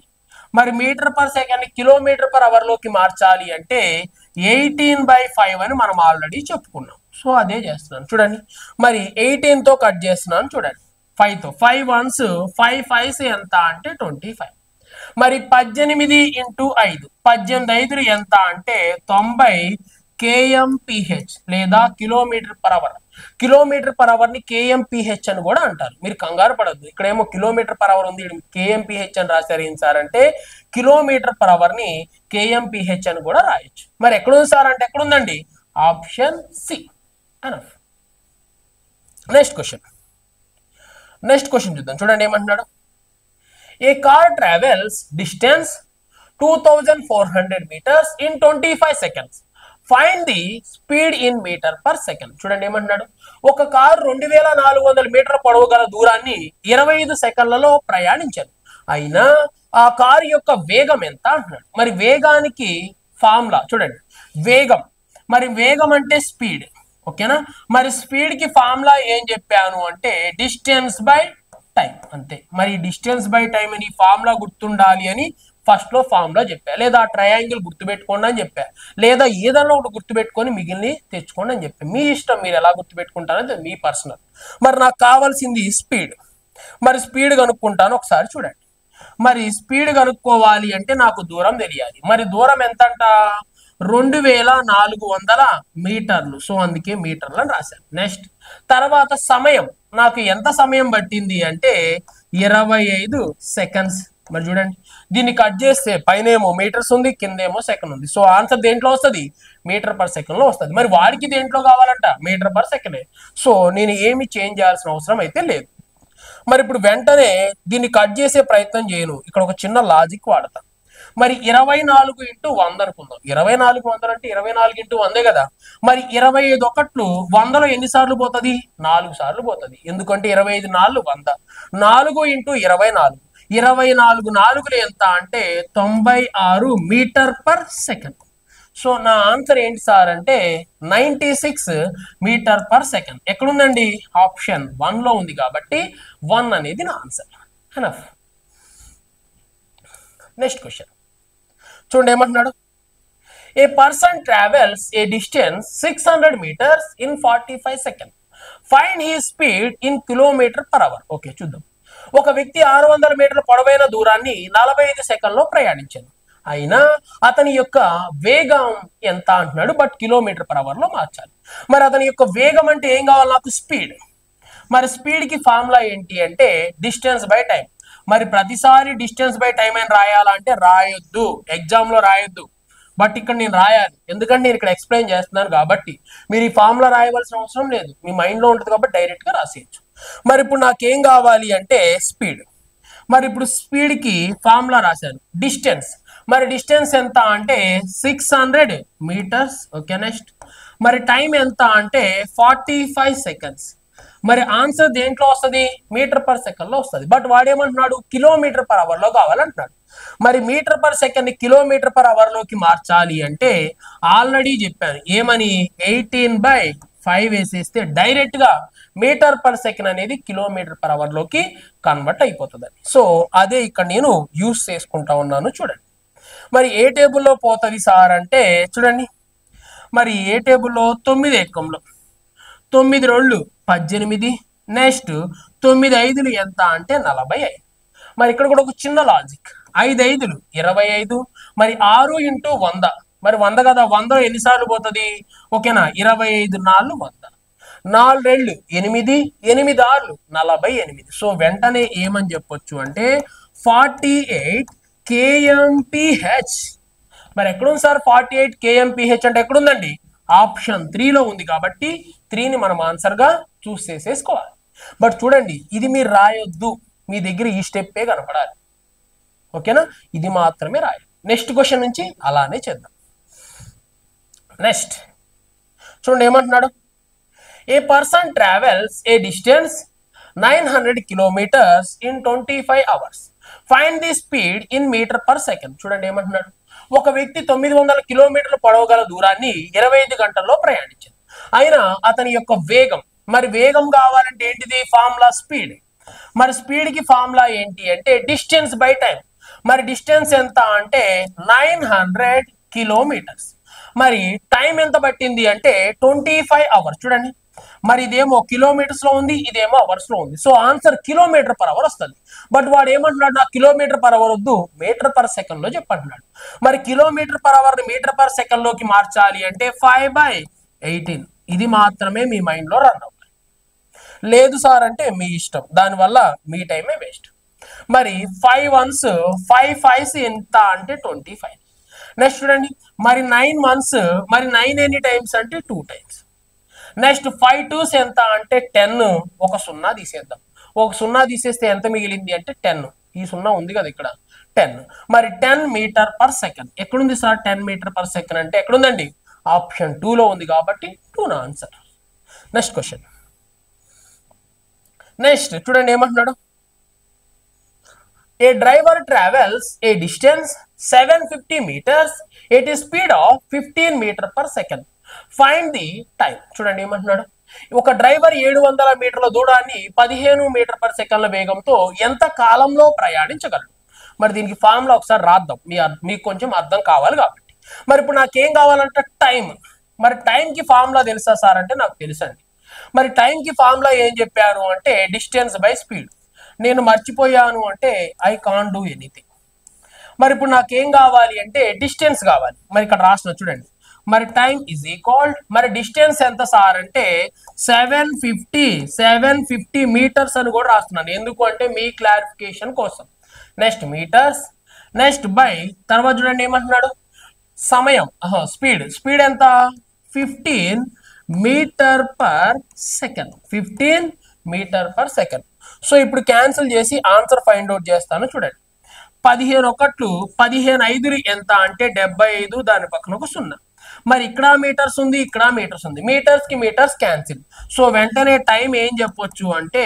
మరి metre per second kilometre per hour లోకి మార్చాలి అంటే 18/5 అని మనం ఆల్రెడీ చెప్పుకున్నాం. సో అదే చేస్తున్నాను చూడండి. మరి 18 తో కట్ చేస్తున్నాను చూడండి, 5 తో. 5 1s 5 5s ఎంత అంటే 25. మరి 18 ఇంటూ 5, 18 5లు ఎంత అంటే 90 kmph లేదా kilometre per hour. Kilometre per hour ని kmph అని కూడా అంటారు. మీరు కంగారు పడద్దు, ఇక్కడేమో కిలోమీటర్ పర్ అవర్ ఉంది, kmph అని రాశారు. ఏం సార్ అంటే కిలోమీటర్ పర్ అవర్ ని kmph అని కూడా రాయొచ్చు. మరి ఎక్కడుంది సార్ అంటే ఎక్కడుందండి? Option C. Enough. Next question చూద్దాం చూడండి ఏమంటున్నాడు. A car travels distance 2400 meters in 25 seconds. Find the speed in metre per second. చూడండి ఏమంటున్నాడు, ఒక కారు 2400 మీటర్ల పొడవు గల దూరాన్ని 25 సెకండ్లలో ప్రయాణించారు, అయినా ఆ కారు యొక్క వేగం ఎంత అంటున్నాడు. మరి వేగానికి ఫార్ములా చూడండి, వేగం, మరి వేగం అంటే స్పీడ్, ఓకేనా. మరి స్పీడ్ కి ఫార్ములా ఏం చెప్పాను అంటే డిస్టెన్స్ బై టైం, అంతే. మరి డిస్టెన్స్ బై టైం అని ఫార్ములా గుర్తుండాలి అని ఫస్ట్ లో ఫార్ములా చెప్పా, లేదా ట్రయాంగిల్ గుర్తుపెట్టుకోండి అని చెప్పా, లేదా ఏదైనా ఒకటి గుర్తుపెట్టుకొని మిగిలిన తెచ్చుకోండి అని చెప్పా. మీ ఇష్టం, మీరు ఎలా గుర్తుపెట్టుకుంటారో మీ పర్సనల్. మరి నాకు కావాల్సింది స్పీడ్. మరి స్పీడ్ కనుక్కుంటాను, ఒకసారి చూడండి. మరి స్పీడ్ కనుక్కోవాలి అంటే నాకు దూరం తెలియాలి. మరి దూరం ఎంత అంట? 2400 మీటర్లు. సో అందుకే మీటర్లు అని రాశాను. నెక్స్ట్ తర్వాత సమయం, నాకు ఎంత సమయం పట్టింది అంటే 25 సెకండ్స్. మరి చూడండి, దీన్ని కట్ చేస్తే పైన ఏమో మీటర్స్ ఉంది, కింద ఏమో సెకండ్ ఉంది. సో ఆన్సర్ దేంట్లో వస్తుంది? మీటర్ పర్ సెకండ్ లో వస్తుంది. మరి వాడికి దేంట్లో కావాలంట? Metre per second. సో నేను ఏమి చేంజ్ చేయాల్సిన అవసరం అయితే లేదు. మరి ఇప్పుడు వెంటనే దీన్ని కట్ చేసే ప్రయత్నం చేయను, ఇక్కడ ఒక చిన్న లాజిక్ వాడతాను. మరి 24 ఇంటూ 100 అనుకుందాం. 2400 అంటే 24 ఇంటూ 100 కదా. మరి 25 ఒకట్లు 100లో ఎన్నిసార్లు పోతుంది? 4 సార్లు పోతుంది. ఎందుకంటే 25 4 100. 4 ఇంటూ 24, 24 4లు ఎంత అంటే 96 మీటర్ పర్ సెకండ్. సో నా ఆన్సర్ ఏంటి సార్ అంటే 96 మీటర్ పర్ సెకండ్. ఎక్కడుందండి? ఆప్షన్ 1 లో ఉంది, కాబట్టి 1 అనేది నా ఆన్సర్. ఎనఫ్. నెక్స్ట్ క్వశ్చన్ చూడండి ఏమంటున్నాడు. A person travels a distance 600 meters in 45 seconds. Find he speed in kilometre per hour. Okay చూద్దాం. ఒక వ్యక్తి 600 మీటర్ల పొడవైన దూరాన్ని 45 సెకండ్లో ప్రయాణించాడు, అయినా అతని యొక్క వేగం ఎంత అంటున్నాడు, బట్ కిలోమీటర్ పర్ అవర్ లో మార్చాలి. మరి అతని యొక్క వేగం అంటే ఏం కావాలి నాకు? స్పీడ్. మరి స్పీడ్ కి ఫార్ములా ఏంటి అంటే డిస్టెన్స్ బై టైం. మరి ప్రతిసారి డిస్టెన్స్ బై టైం అని రాయాలంటే రాయొద్దు, ఎగ్జామ్ లో రాయొద్దు. బట్ ఇక్కడ నేను రాయాలి, ఎందుకంటే నేను ఇక్కడ ఎక్స్ప్లెయిన్ చేస్తున్నాను కాబట్టి. మీరు ఈ ఫార్ములా రాయవలసిన అవసరం లేదు, మీ మైండ్ లో ఉంటుంది కాబట్టి డైరెక్ట్ గా రాసేయచ్చు. మరి ఇప్పుడు నాకేం కావాలి అంటే స్పీడ్. మరి ఇప్పుడు స్పీడ్ కి ఫార్ములా రాశాను, డిస్టెన్స్. మరి డిస్టెన్స్ ఎంత అంటే 600 meters. ఓకే నెక్స్ట్ మరి టైం ఎంత అంటే 45 seconds. మరి ఆన్సర్ దేంట్లో వస్తుంది? మీటర్ పర్ సెకండ్ లో వస్తుంది. బట్ వాడేమంటున్నాడు? కిలోమీటర్ పర్ అవర్ లో కావాలంటున్నాడు. మరి metre per second kilometre per hour లోకి మార్చాలి అంటే ఆల్రెడీ చెప్పాను ఏమని, 18/5 వేసేస్తే డైరెక్ట్ గా మీటర్ పర్ సెకండ్ అనేది కిలోమీటర్ పర్ అవర్ లోకి కన్వర్ట్ అయిపోతుంది. సో అదే ఇక్కడ నేను యూస్ చేసుకుంటా ఉన్నాను. చూడండి మరి ఏ టేబుల్లో పోతుంది సార్ అంటే చూడండి, మరి ఏ టేబుల్లో 9 ఎక్కంలో 9 2 18. నెక్స్ట్ 9 5లు ఎంత అంటే 45. మరి ఇక్కడ కూడా ఒక చిన్న లాజిక్, 5 5లు 25. మరి 6 ఇంటూ 100, మరి 100 కదా, 100 ఎన్నిసార్లు పోతుంది? ఓకేనా, 25 4 100. 4 2 8, 8 6 48. సో వెంటనే ఏమని చెప్పొచ్చు అంటే 48 kmph. మరి ఎక్కడుంది సార్ 48 kmph అంటే? ఎక్కడుందండి? ఆప్షన్ 3లో ఉంది కాబట్టి 3ని మనం ఆన్సర్గా చూస్ చేసేసుకోవాలి. బట్ చూడండి, ఇది మీరు రాయొద్దు, మీ దగ్గర ఈ స్టెప్పే కనపడాలి. ఓకేనా, ఇది మాత్రమే రాయాలి. నెక్స్ట్ క్వశ్చన్ నుంచి అలానే చేద్దాం. నెక్స్ట్ చూడండి ఏమంటున్నాడు. A person travels a distance 900 kilometres in 25 hours. Find the speed in metre per second. చూడండి ఏమంటున్నాడు. ఒక వ్యక్తి 900 కిలోమీటర్లు పొడవగల దూరాన్ని 25 గంటల్లో ప్రయాణించింది. అయినా అతని యొక్క వేగం, మరి వేగం కావాలంటే ఏంటిది? Formula speed. మరి స్పీడ్ కి ఫార్ములా ఏంటి అంటే డిస్టెన్స్ బై టైం. మరి డిస్టెన్స్ ఎంత అంటే 900 కిలోమీటర్స్. మరి టైం ఎంత పట్టింది అంటే 25 అవర్స్. చూడండి, మరి ఇదేమో కిలోమీటర్స్ లో ఉంది, ఇదేమో అవర్స్ లో ఉంది. So answer kilometre per hour వస్తుంది. బట్ వాడు ఏమంటున్నాడు, నాకు కిలోమీటర్ పర్ అవర్ వద్దు, మీటర్ పర్ సెకండ్ లో చెప్పంటున్నాడు. మరి కిలోమీటర్ పర్ అవర్ ని మీటర్ పర్ సెకండ్ లోకి మార్చాలి అంటే 5/18. ఇది మాత్రమే మీ మైండ్ లో రన్ అవుతుంది. లేదు సార్ అంటే మీ ఇష్టం, దానివల్ల మీ టైమే వేస్ట్. మరి 5 1s 5 5s ఎంత అంటే 25. నెక్స్ట్ చూడండి, మరి 9 months, మరి 9 ఎన్ని టైమ్స్ అంటే 2 times. నెక్స్ట్ 5 2s ఎంత అంటే 10. ఒక 0 తీసేద్దాం. ఒక 0 తీసేస్తే ఎంత మిగిలింది అంటే 10. ఈ 0 ఉంది కదా ఇక్కడ, 10. మరి 10 మీటర్ పర్ సెకండ్. ఎక్కడుంది సార్ 10 మీటర్ పర్ సెకండ్ అంటే? ఎక్కడుందండి? ఆప్షన్ 2లో ఉంది కాబట్టి 2 నా ఆన్సర్. Next question. నెక్స్ట్ చూడండి ఏమంటున్నాడు. A driver travels a distance 750 meters at a speed of 15 meters per second. Find the time. చూడండి ఏమంటున్నాడు. ఒక డ్రైవర్ 700 మీటర్ల దూరాన్ని 15 మీటర్ పర్ సెకండ్ల వేగంతో ఎంత కాలంలో ప్రయాణించగలడు? మరి దీనికి ఫార్ములా ఒకసారి రాద్దాం, మీకు కొంచెం అర్థం కావాలి కాబట్టి. మరి ఇప్పుడు నాకేం కావాలంటే టైం. మరి టైంకి ఫార్ములా తెలుసా సార్ అంటే నాకు తెలుసండి. మరి టైంకి ఫార్ములా ఏం చెప్పారు అంటే డిస్టెన్స్ బై స్పీడ్. నేను మర్చిపోయాను అంటే ఐ కాంట్ డూ ఎనీథింగ్. మరి ఇప్పుడు నాకేం కావాలి అంటే డిస్టెన్స్ కావాలి. మరి ఇక్కడ రాసిన చూడండి, మరి టైం ఈజ్ ఈక్వల్, మరి డిస్టెన్స్ ఎంత సార్ అంటే 750 మీటర్స్ అని కూడా రాస్తున్నాను. ఎందుకు అంటే మీ క్లారిఫికేషన్ కోసం. నెక్స్ట్ మీటర్స్, నెక్స్ట్ బై, తర్వాత చూడండి ఏమంటున్నాడు, సమయం, స్పీడ్ ఎంత 15 metre per second. 15 metre per second. So ఇప్పుడు క్యాన్సిల్ చేసి ఆన్సర్ ఫైండ్ అవుట్ చేస్తాను. చూడండి, 15 1 15 5 ఎంత అంటే 75. దాని పక్కన ఒక 0. మరి ఇక్కడ మీటర్స్ ఉంది, ఇక్కడ మీటర్స్ ఉంది. మీటర్స్ కి మీటర్స్ క్యాన్సిల్. సో వెంటనే టైం ఏం చెప్పొచ్చు అంటే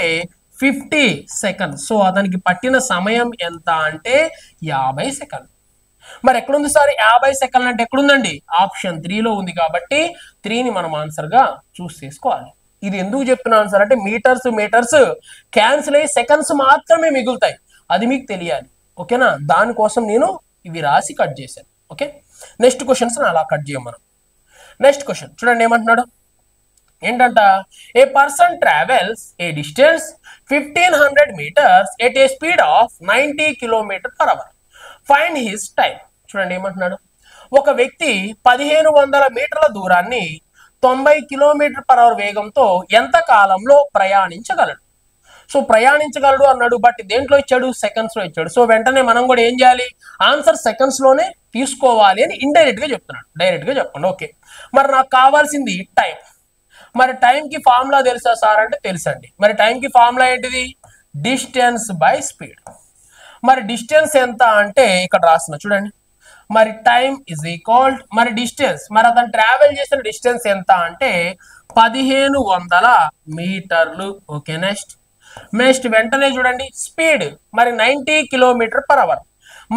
50 సెకండ్స్. సో అతనికి పట్టిన సమయం ఎంత అంటే 50 సెకండ్. మరి ఎక్కడుంది సార్ 50 సెకండ్లు అంటే? ఎక్కడుందండి? ఆప్షన్ 3లో ఉంది కాబట్టి 3ని మనం ఆన్సర్ గా చూస్ చేసుకోవాలి. ఇది ఎందుకు చెప్తున్నాను సార్ అంటే మీటర్స్ క్యాన్సిల్ అయ్యి సెకండ్స్ మాత్రమే మిగులుతాయి, అది మీకు తెలియాలి. ఓకేనా, దానికోసం నేను ఇవి రాసి కట్ చేశాను. ఓకే, నెక్స్ట్ క్వశ్చన్స్ అలా కట్ చేయం మనం. నెక్స్ట్ క్వశ్చన్ చూడండి ఏమంటున్నాడు. ఏంటంట, a person travels a distance 1500 meters at a speed of 90 km/h. Find his time. చూడండి ఏమంటున్నాడు. ఒక వ్యక్తి 1500 మీటర్ల దూరాన్ని 90 km/h వేగంతో ఎంత కాలంలో ప్రయాణించగలడు? సో ప్రయాణించగలడు అన్నాడు, బట్ దేంట్లో ఇచ్చాడు? సెకండ్స్ లో ఇచ్చాడు. సో వెంటనే మనం కూడా ఏం చేయాలి? ఆన్సర్ సెకండ్స్ లోనే తీసుకోవాలి అని ఇండైరెక్ట్ గా చెప్తున్నాడు. డైరెక్ట్ గా చెప్పండి. ఓకే, మరి నాకు కావాల్సింది టైం. మరి టైంకి ఫార్ములా తెలుసా సార్ అంటే తెలుసండి. మరి టైంకి ఫార్ములా ఏంటిది? Distance by speed. మరి డిస్టెన్స్ ఎంత అంటే ఇక్కడ రాస్తున్నా చూడండి. మరి టైం ఇజ్ ఈక్వల్, మరి డిస్టెన్స్, మరి అతను ట్రావెల్ చేసిన డిస్టెన్స్ ఎంత అంటే 1500 మీటర్లు. ఓకే, నెక్స్ట్ వెంటనే చూడండి స్పీడ్, మరి 90 km/h.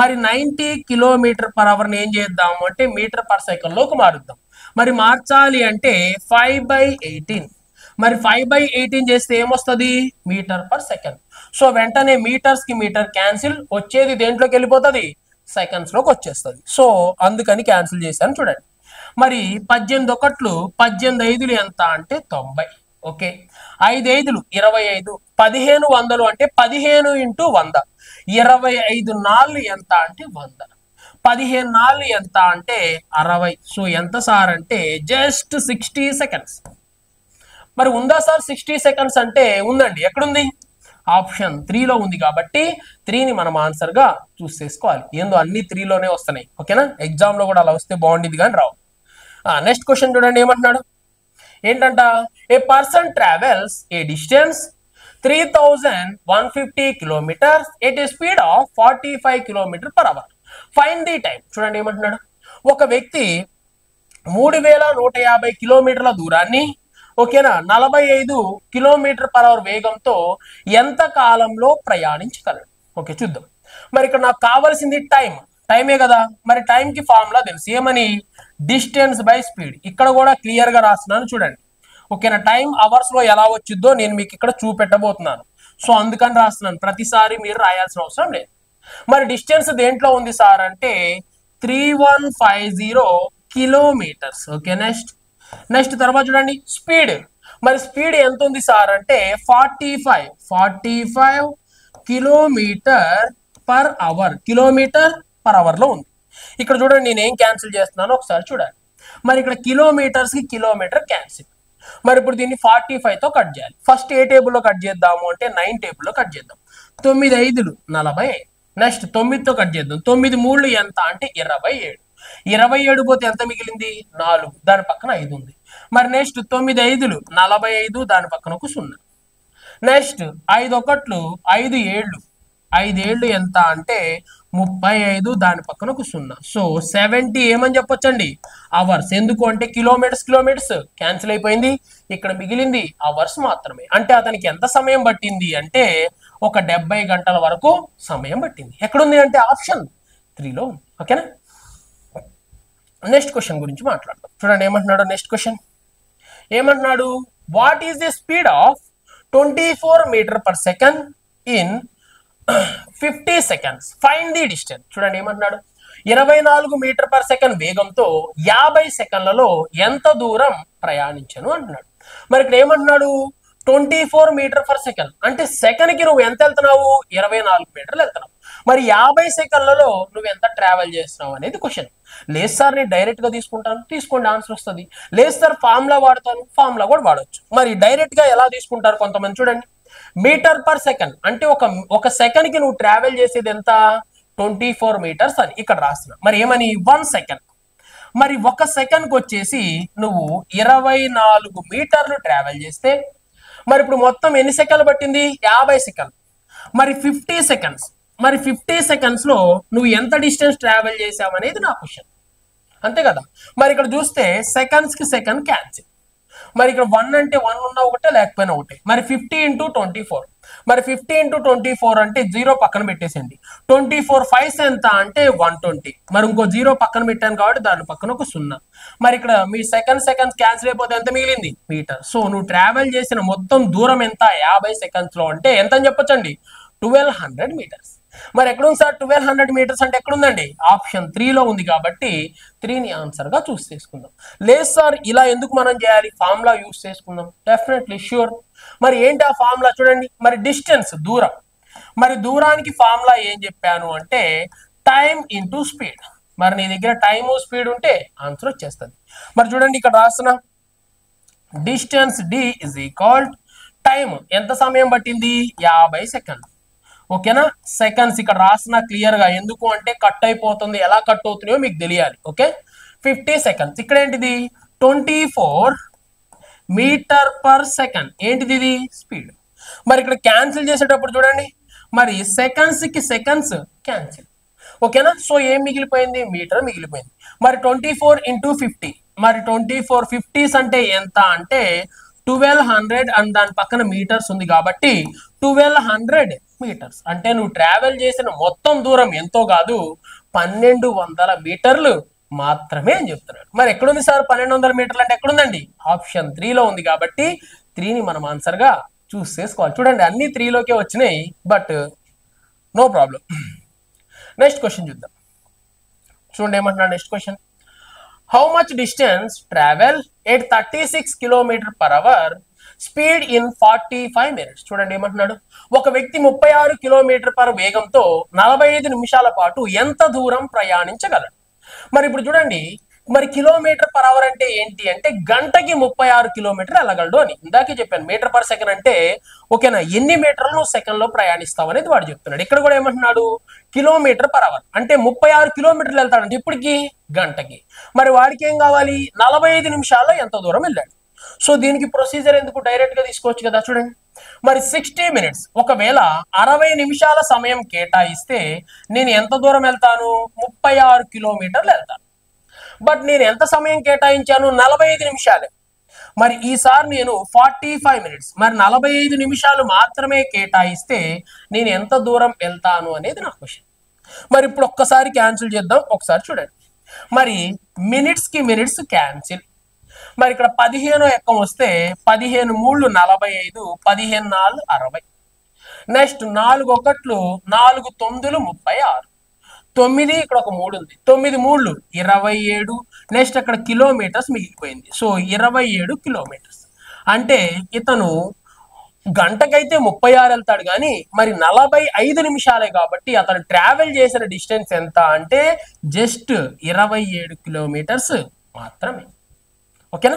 మరి 90 km/h ఏం చేద్దాము అంటే మీటర్ పర్ సెకండ్ లోకి మారుద్దాం. మరి మార్చాలి అంటే 5/18. మరి 5/18 చేస్తే ఏమొస్తుంది? Metre per second. సో వెంటనే మీటర్స్ కి మీటర్ క్యాన్సిల్, వచ్చేది దేంట్లోకి వెళ్ళిపోతుంది? సెకండ్స్ లోకి వచ్చేస్తుంది. సో అందుకని క్యాన్సిల్ చేశాను. చూడండి, మరి 18 1 18 5 ఎంత అంటే 90. ఓకే, 5 5 25. 1500 అంటే 15 × 100. 25 4 ఎంత అంటే 100. 15 4 ఎంత అంటే 60. సో ఎంత సార్ అంటే జస్ట్ 60 సెకండ్స్. మరి ఉందా సార్ 60 సెకండ్స్ అంటే? ఉందండి. ఎక్కడుంది? ఆప్షన్ 3లో ఉంది కాబట్టి 3ని మనం ఆన్సర్ గా చూస్ చేసుకోవాలి. ఏందో అన్ని 3లోనే వస్తున్నాయి. ఓకేనా, ఎగ్జామ్ లో కూడా అలా వస్తే బాగుండేది కానీ రావు. నెక్స్ట్ క్వశ్చన్ చూడండి ఏమంటున్నాడు ఏంటంట a person travels a distance 3150 kilometres at a speed of 45 kilometre per hour find the time. చూడండి ఏమంటున్నాడు ఒక వ్యక్తి 3150 కిలోమీటర్ల దూరాన్ని ఓకేనా 45 కిలోమీటర్ పర్ అవర్ వేగంతో ఎంత కాలంలో ప్రయాణించగలడు. ఓకే చూద్దాం. మరి ఇక్కడ నాకు కావాల్సింది టైమే కదా. మరి టైం కి ఫార్ములా తెలుసు ఏమని డిస్టెన్స్ బై స్పీడ్. ఇక్కడ కూడా క్లియర్ గా రాస్తున్నాను చూడండి. ఓకేనా టైం అవర్స్ లో ఎలా వచ్చిద్దో నేను మీకు ఇక్కడ చూపెట్టబోతున్నాను. సో అందుకని రాస్తున్నాను, ప్రతిసారి మీరు రాయాల్సిన అవసరం లేదు. మరి డిస్టెన్స్ దేంట్లో ఉంది సార్ అంటే 3150 కిలోమీటర్స్. ఓకే నెక్స్ట్ తర్వాత చూడండి స్పీడ్. మరి స్పీడ్ ఎంత ఉంది సార్ అంటే 45 కిలోమీటర్ పర్ అవర్ లో ఉంది. ఇక్కడ చూడండి నేను ఏం క్యాన్సిల్ చేస్తున్నాను ఒకసారి చూడండి. మరి ఇక్కడ కిలోమీటర్స్ కి కిలోమీటర్ క్యాన్సిల్. మరి ఇప్పుడు దీన్ని 45 తో కట్ చేయాలి. ఫస్ట్ ఏ టేబుల్లో కట్ చేద్దాము అంటే 9 టేబుల్లో కట్ చేద్దాం. 9 5 45. నెక్స్ట్ 9తో కట్ చేద్దాం. 9 3 ఎంత అంటే 27. 27 పోతే ఎంత మిగిలింది 4, దాని పక్కన 5 ఉంది. మరి నెక్స్ట్ 9 5 45, దాని పక్కన ఒక 0. నెక్స్ట్ 5 1 5 7, 5 7 ఎంత అంటే 35, దాని పక్కన ఒక 0. సో 70 ఏమని చెప్పొచ్చండి అవర్స్. ఎందుకు అంటే కిలోమీటర్స్ క్యాన్సిల్ అయిపోయింది, ఇక్కడ మిగిలింది అవర్స్ మాత్రమే. అంటే అతనికి ఎంత సమయం పట్టింది అంటే ఒక 70 గంటల వరకు సమయం పట్టింది. ఎక్కడుంది అంటే ఆప్షన్ 3లో ఉంది. ఓకేనా. నెక్స్ట్ క్వశ్చన్ గురించి మాట్లాడదాం. చూడండి ఏమంటున్నాడు నెక్స్ట్ క్వశ్చన్ ఏమంటున్నాడు what is the speed of 24 metre per second in 50 seconds find the distance. చూడండి ఏమంటున్నాడు 24 మీటర్ పర్ సెకండ్ వేగంతో 50 సెకండ్లలో ఎంత దూరం ప్రయాణించను అంటున్నాడు. మరి ఇక్కడ ఏమంటున్నాడు 24 మీటర్ పర్ సెకండ్ అంటే సెకండ్ కి నువ్వు ఎంత వెళ్తున్నావు 24 మీటర్లు వెళ్తున్నావు. మరి 50 సెకండ్లలో నువ్వు ఎంత ట్రావెల్ చేస్తున్నావు అనేది క్వశ్చన్. లేదు సార్ నేను డైరెక్ట్ గా తీసుకుంటాను, తీసుకోండి ఆన్సర్ వస్తుంది. లేదు సార్ ఫార్ములా వాడతాను, ఫార్ములా కూడా వాడవచ్చు. మరి డైరెక్ట్ గా ఎలా తీసుకుంటారు కొంతమంది చూడండి. మీటర్ పర్ సెకండ్ అంటే ఒక సెకండ్ కి నువ్వు ట్రావెల్ చేసేది ఎంత 24 మీటర్స్ అని ఇక్కడ రాస్తున్నా. మరి ఏమని 1 సెకండ్. మరి ఒక సెకండ్ కి వచ్చేసి నువ్వు 24 మీటర్లు ట్రావెల్ చేస్తే మరి ఇప్పుడు మొత్తం ఎన్ని సెకండ్లు పట్టింది 50 సెకండ్లు. మరి 50 సెకండ్స్. మరి 50 సెకండ్స్ లో నువ్వు ఎంత డిస్టెన్స్ ట్రావెల్ చేసావు అనేది నా క్వశ్చన్. అంతే కదా. మరి ఇక్కడ చూస్తే సెకండ్స్ కి సెకండ్ క్యాన్సిల్. మరి ఇక్కడ 1 అంటే 1 ఉన్న ఒకటే లేకపోయినా ఒకటే. మరి 50 × 24. మరి 50 × 24 అంటే 0 పక్కన పెట్టేసేయండి. 24 5 ఎంత అంటే 120. మరి ఇంకో 0 పక్కన పెట్టాను కాబట్టి దాని పక్కన ఒక 0. మరి ఇక్కడ మీ సెకండ్స్ క్యాన్సిల్ అయిపోతే ఎంత మిగిలింది మీటర్. సో నువ్వు ట్రావెల్ చేసిన మొత్తం దూరం ఎంత 50 సెకండ్స్ లో అంటే ఎంత అని చెప్పొచ్చండి 1200 మీటర్స్. మరి ఎక్కడుంది సార్ 1200 మీటర్స్ అంటే ఎక్కడుందండి ఆప్షన్ 3లో ఉంది. కాబట్టి 3ని ఆన్సర్ గా చూస్ చేసుకుందాం. లేదు సార్ ఇలా ఎందుకు మనం చేయాలి ఫార్ములా యూస్ చేసుకుందాం డెఫినెట్లీ షూర్. మరి ఏంటి ఆ ఫార్ములా చూడండి. మరి డిస్టెన్స్ దూరం. మరి దూరానికి ఫార్ములా ఏం చెప్పాను అంటే టైం ఇంటూ స్పీడ్. మరి నీ దగ్గర టైము స్పీడ్ ఉంటే ఆన్సర్ వచ్చేస్తుంది. మరి చూడండి ఇక్కడ రాస్తున్నా distance D is equal time ఎంత సమయం పట్టింది 50 సెకండ్లు. ఓకేనా. సెకండ్స్ ఇక్కడ రాసిన క్లియర్ గా ఎందుకు అంటే కట్ అయిపోతుంది, ఎలా కట్ అవుతున్నాయో మీకు తెలియాలి. Okay 50 seconds. ఇక్కడ ఏంటిది 24 మీటర్ పర్ సెకండ్ ఏంటిది ఇది స్పీడ్. మరి ఇక్కడ క్యాన్సిల్ చేసేటప్పుడు చూడండి మరి సెకండ్స్ కి సెకండ్స్ క్యాన్సిల్. ఓకేనా. సో ఏం మిగిలిపోయింది మీటర్ మిగిలిపోయింది. మరి 24 × 50. మరి 24 50s అంటే ఎంత అంటే 1200 అండ్ దాని పక్కన మీటర్స్ ఉంది కాబట్టి 1200 మీటర్స్. అంటే నువ్వు ట్రావెల్ చేసిన మొత్తం దూరం ఎంతో కాదు 1200 మీటర్లు మాత్రమే అని చెప్తున్నాడు. మరి ఎక్కడుంది సార్ 1200 మీటర్లు అంటే ఎక్కడుందండి ఆప్షన్ 3లో ఉంది. కాబట్టి 3ని మనం ఆన్సర్ గా చూస్ చేసుకోవాలి. చూడండి అన్ని 3లోకే వచ్చినాయి but no problem. Next question చూద్దాం. చూడండి ఏమంటున్నాడు next question how much distance travel at 36 kilometre per hour speed in 45 minutes. చూడండి ఏమంటున్నాడు ఒక వ్యక్తి 36 కిలోమీటర్ పర్ వేగంతో 45 నిమిషాల పాటు ఎంత దూరం ప్రయాణించగలడు. మరి ఇప్పుడు చూడండి మరి కిలోమీటర్ పర్ అవర్ అంటే ఏంటి అంటే గంటకి 36 కిలోమీటర్ వెళ్ళగలడు అని ఇందాకే చెప్పాను. మీటర్ పర్ సెకండ్ అంటే ఓకేనా, ఎన్ని మీటర్లు సెకండ్ లో ప్రయాణిస్తావు అనేది వాడు చెప్తున్నాడు. ఇక్కడ కూడా ఏమంటున్నాడు, కిలోమీటర్ పర్ అవర్ అంటే 36 కిలోమీటర్లు వెళ్తాడంటే ఇప్పటికి గంటకి. మరి వాడికి ఏం కావాలి, 45 నిమిషాల్లో ఎంత దూరం వెళ్ళాడు. సో దీనికి ప్రొసీజర్ ఎందుకు, డైరెక్ట్ గా తీసుకోవచ్చు కదా. చూడండి, మరి 60 మినిట్స్, ఒకవేళ 60 నిమిషాల సమయం కేటాయిస్తే నేను ఎంత దూరం వెళ్తాను, 36 కిలోమీటర్లు వెళ్తాను. బట్ నేను ఎంత సమయం కేటాయించాను, 45 నిమిషాలే. మరి ఈసారి నేను 45 మినిట్స్, మరి 45 నిమిషాలు మాత్రమే కేటాయిస్తే నేను ఎంత దూరం వెళ్తాను అనేది నా క్వశ్చన్. మరి ఇప్పుడు ఒక్కసారి క్యాన్సిల్ చేద్దాం. ఒకసారి చూడండి, మరి మినిట్స్ కి మినిట్స్ క్యాన్సిల్. మరి ఇక్కడ 15 ఎక్కం వస్తే 15 3 45, 15 4 60. నెక్స్ట్ 4 1 4 9 36, 9 ఇక్కడ ఒక 3 ఉంది, 9 3 27. నెక్స్ట్ అక్కడ కిలోమీటర్స్ మిగిలిపోయింది. సో 27 కిలోమీటర్స్ అంటే ఇతను గంటకైతే 36 వెళ్తాడు కానీ మరి 45 నిమిషాలే కాబట్టి అతను ట్రావెల్ చేసిన డిస్టెన్స్ ఎంత అంటే జస్ట్ 27 కిలోమీటర్స్ మాత్రమే. ఓకేనా.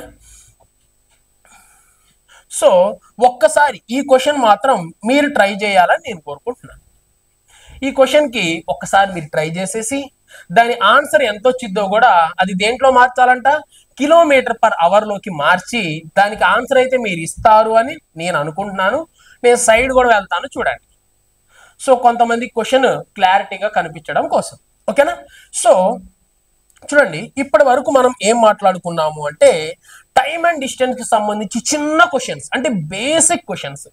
సో ఒక్కసారి ఈ క్వశ్చన్ మాత్రం మీరు ట్రై చేయాలని నేను కోరుకుంటున్నాను. ఈ క్వశ్చన్ కి ఒక్కసారి మీరు ట్రై చేసేసి దాని ఆన్సర్ ఎంత వచ్చిందో కూడా అది దేంట్లో మార్చాలంట, కిలోమీటర్ పర్ అవర్ లోకి మార్చి దానికి ఆన్సర్ అయితే మీరు ఇస్తారు అని నేను అనుకుంటున్నాను. నేను సైడ్ కూడా వెళ్తాను చూడండి. సో కొంతమంది క్వశ్చన్ క్లారిటీగా కనిపించడం కోసం. ఓకేనా. సో చూడండి, ఇప్పటి వరకు మనం ఏం మాట్లాడుకున్నాము అంటే టైమ్ అండ్ డిస్టెన్స్ కి సంబంధించి చిన్న క్వశ్చన్స్, అంటే బేసిక్ క్వశ్చన్స్,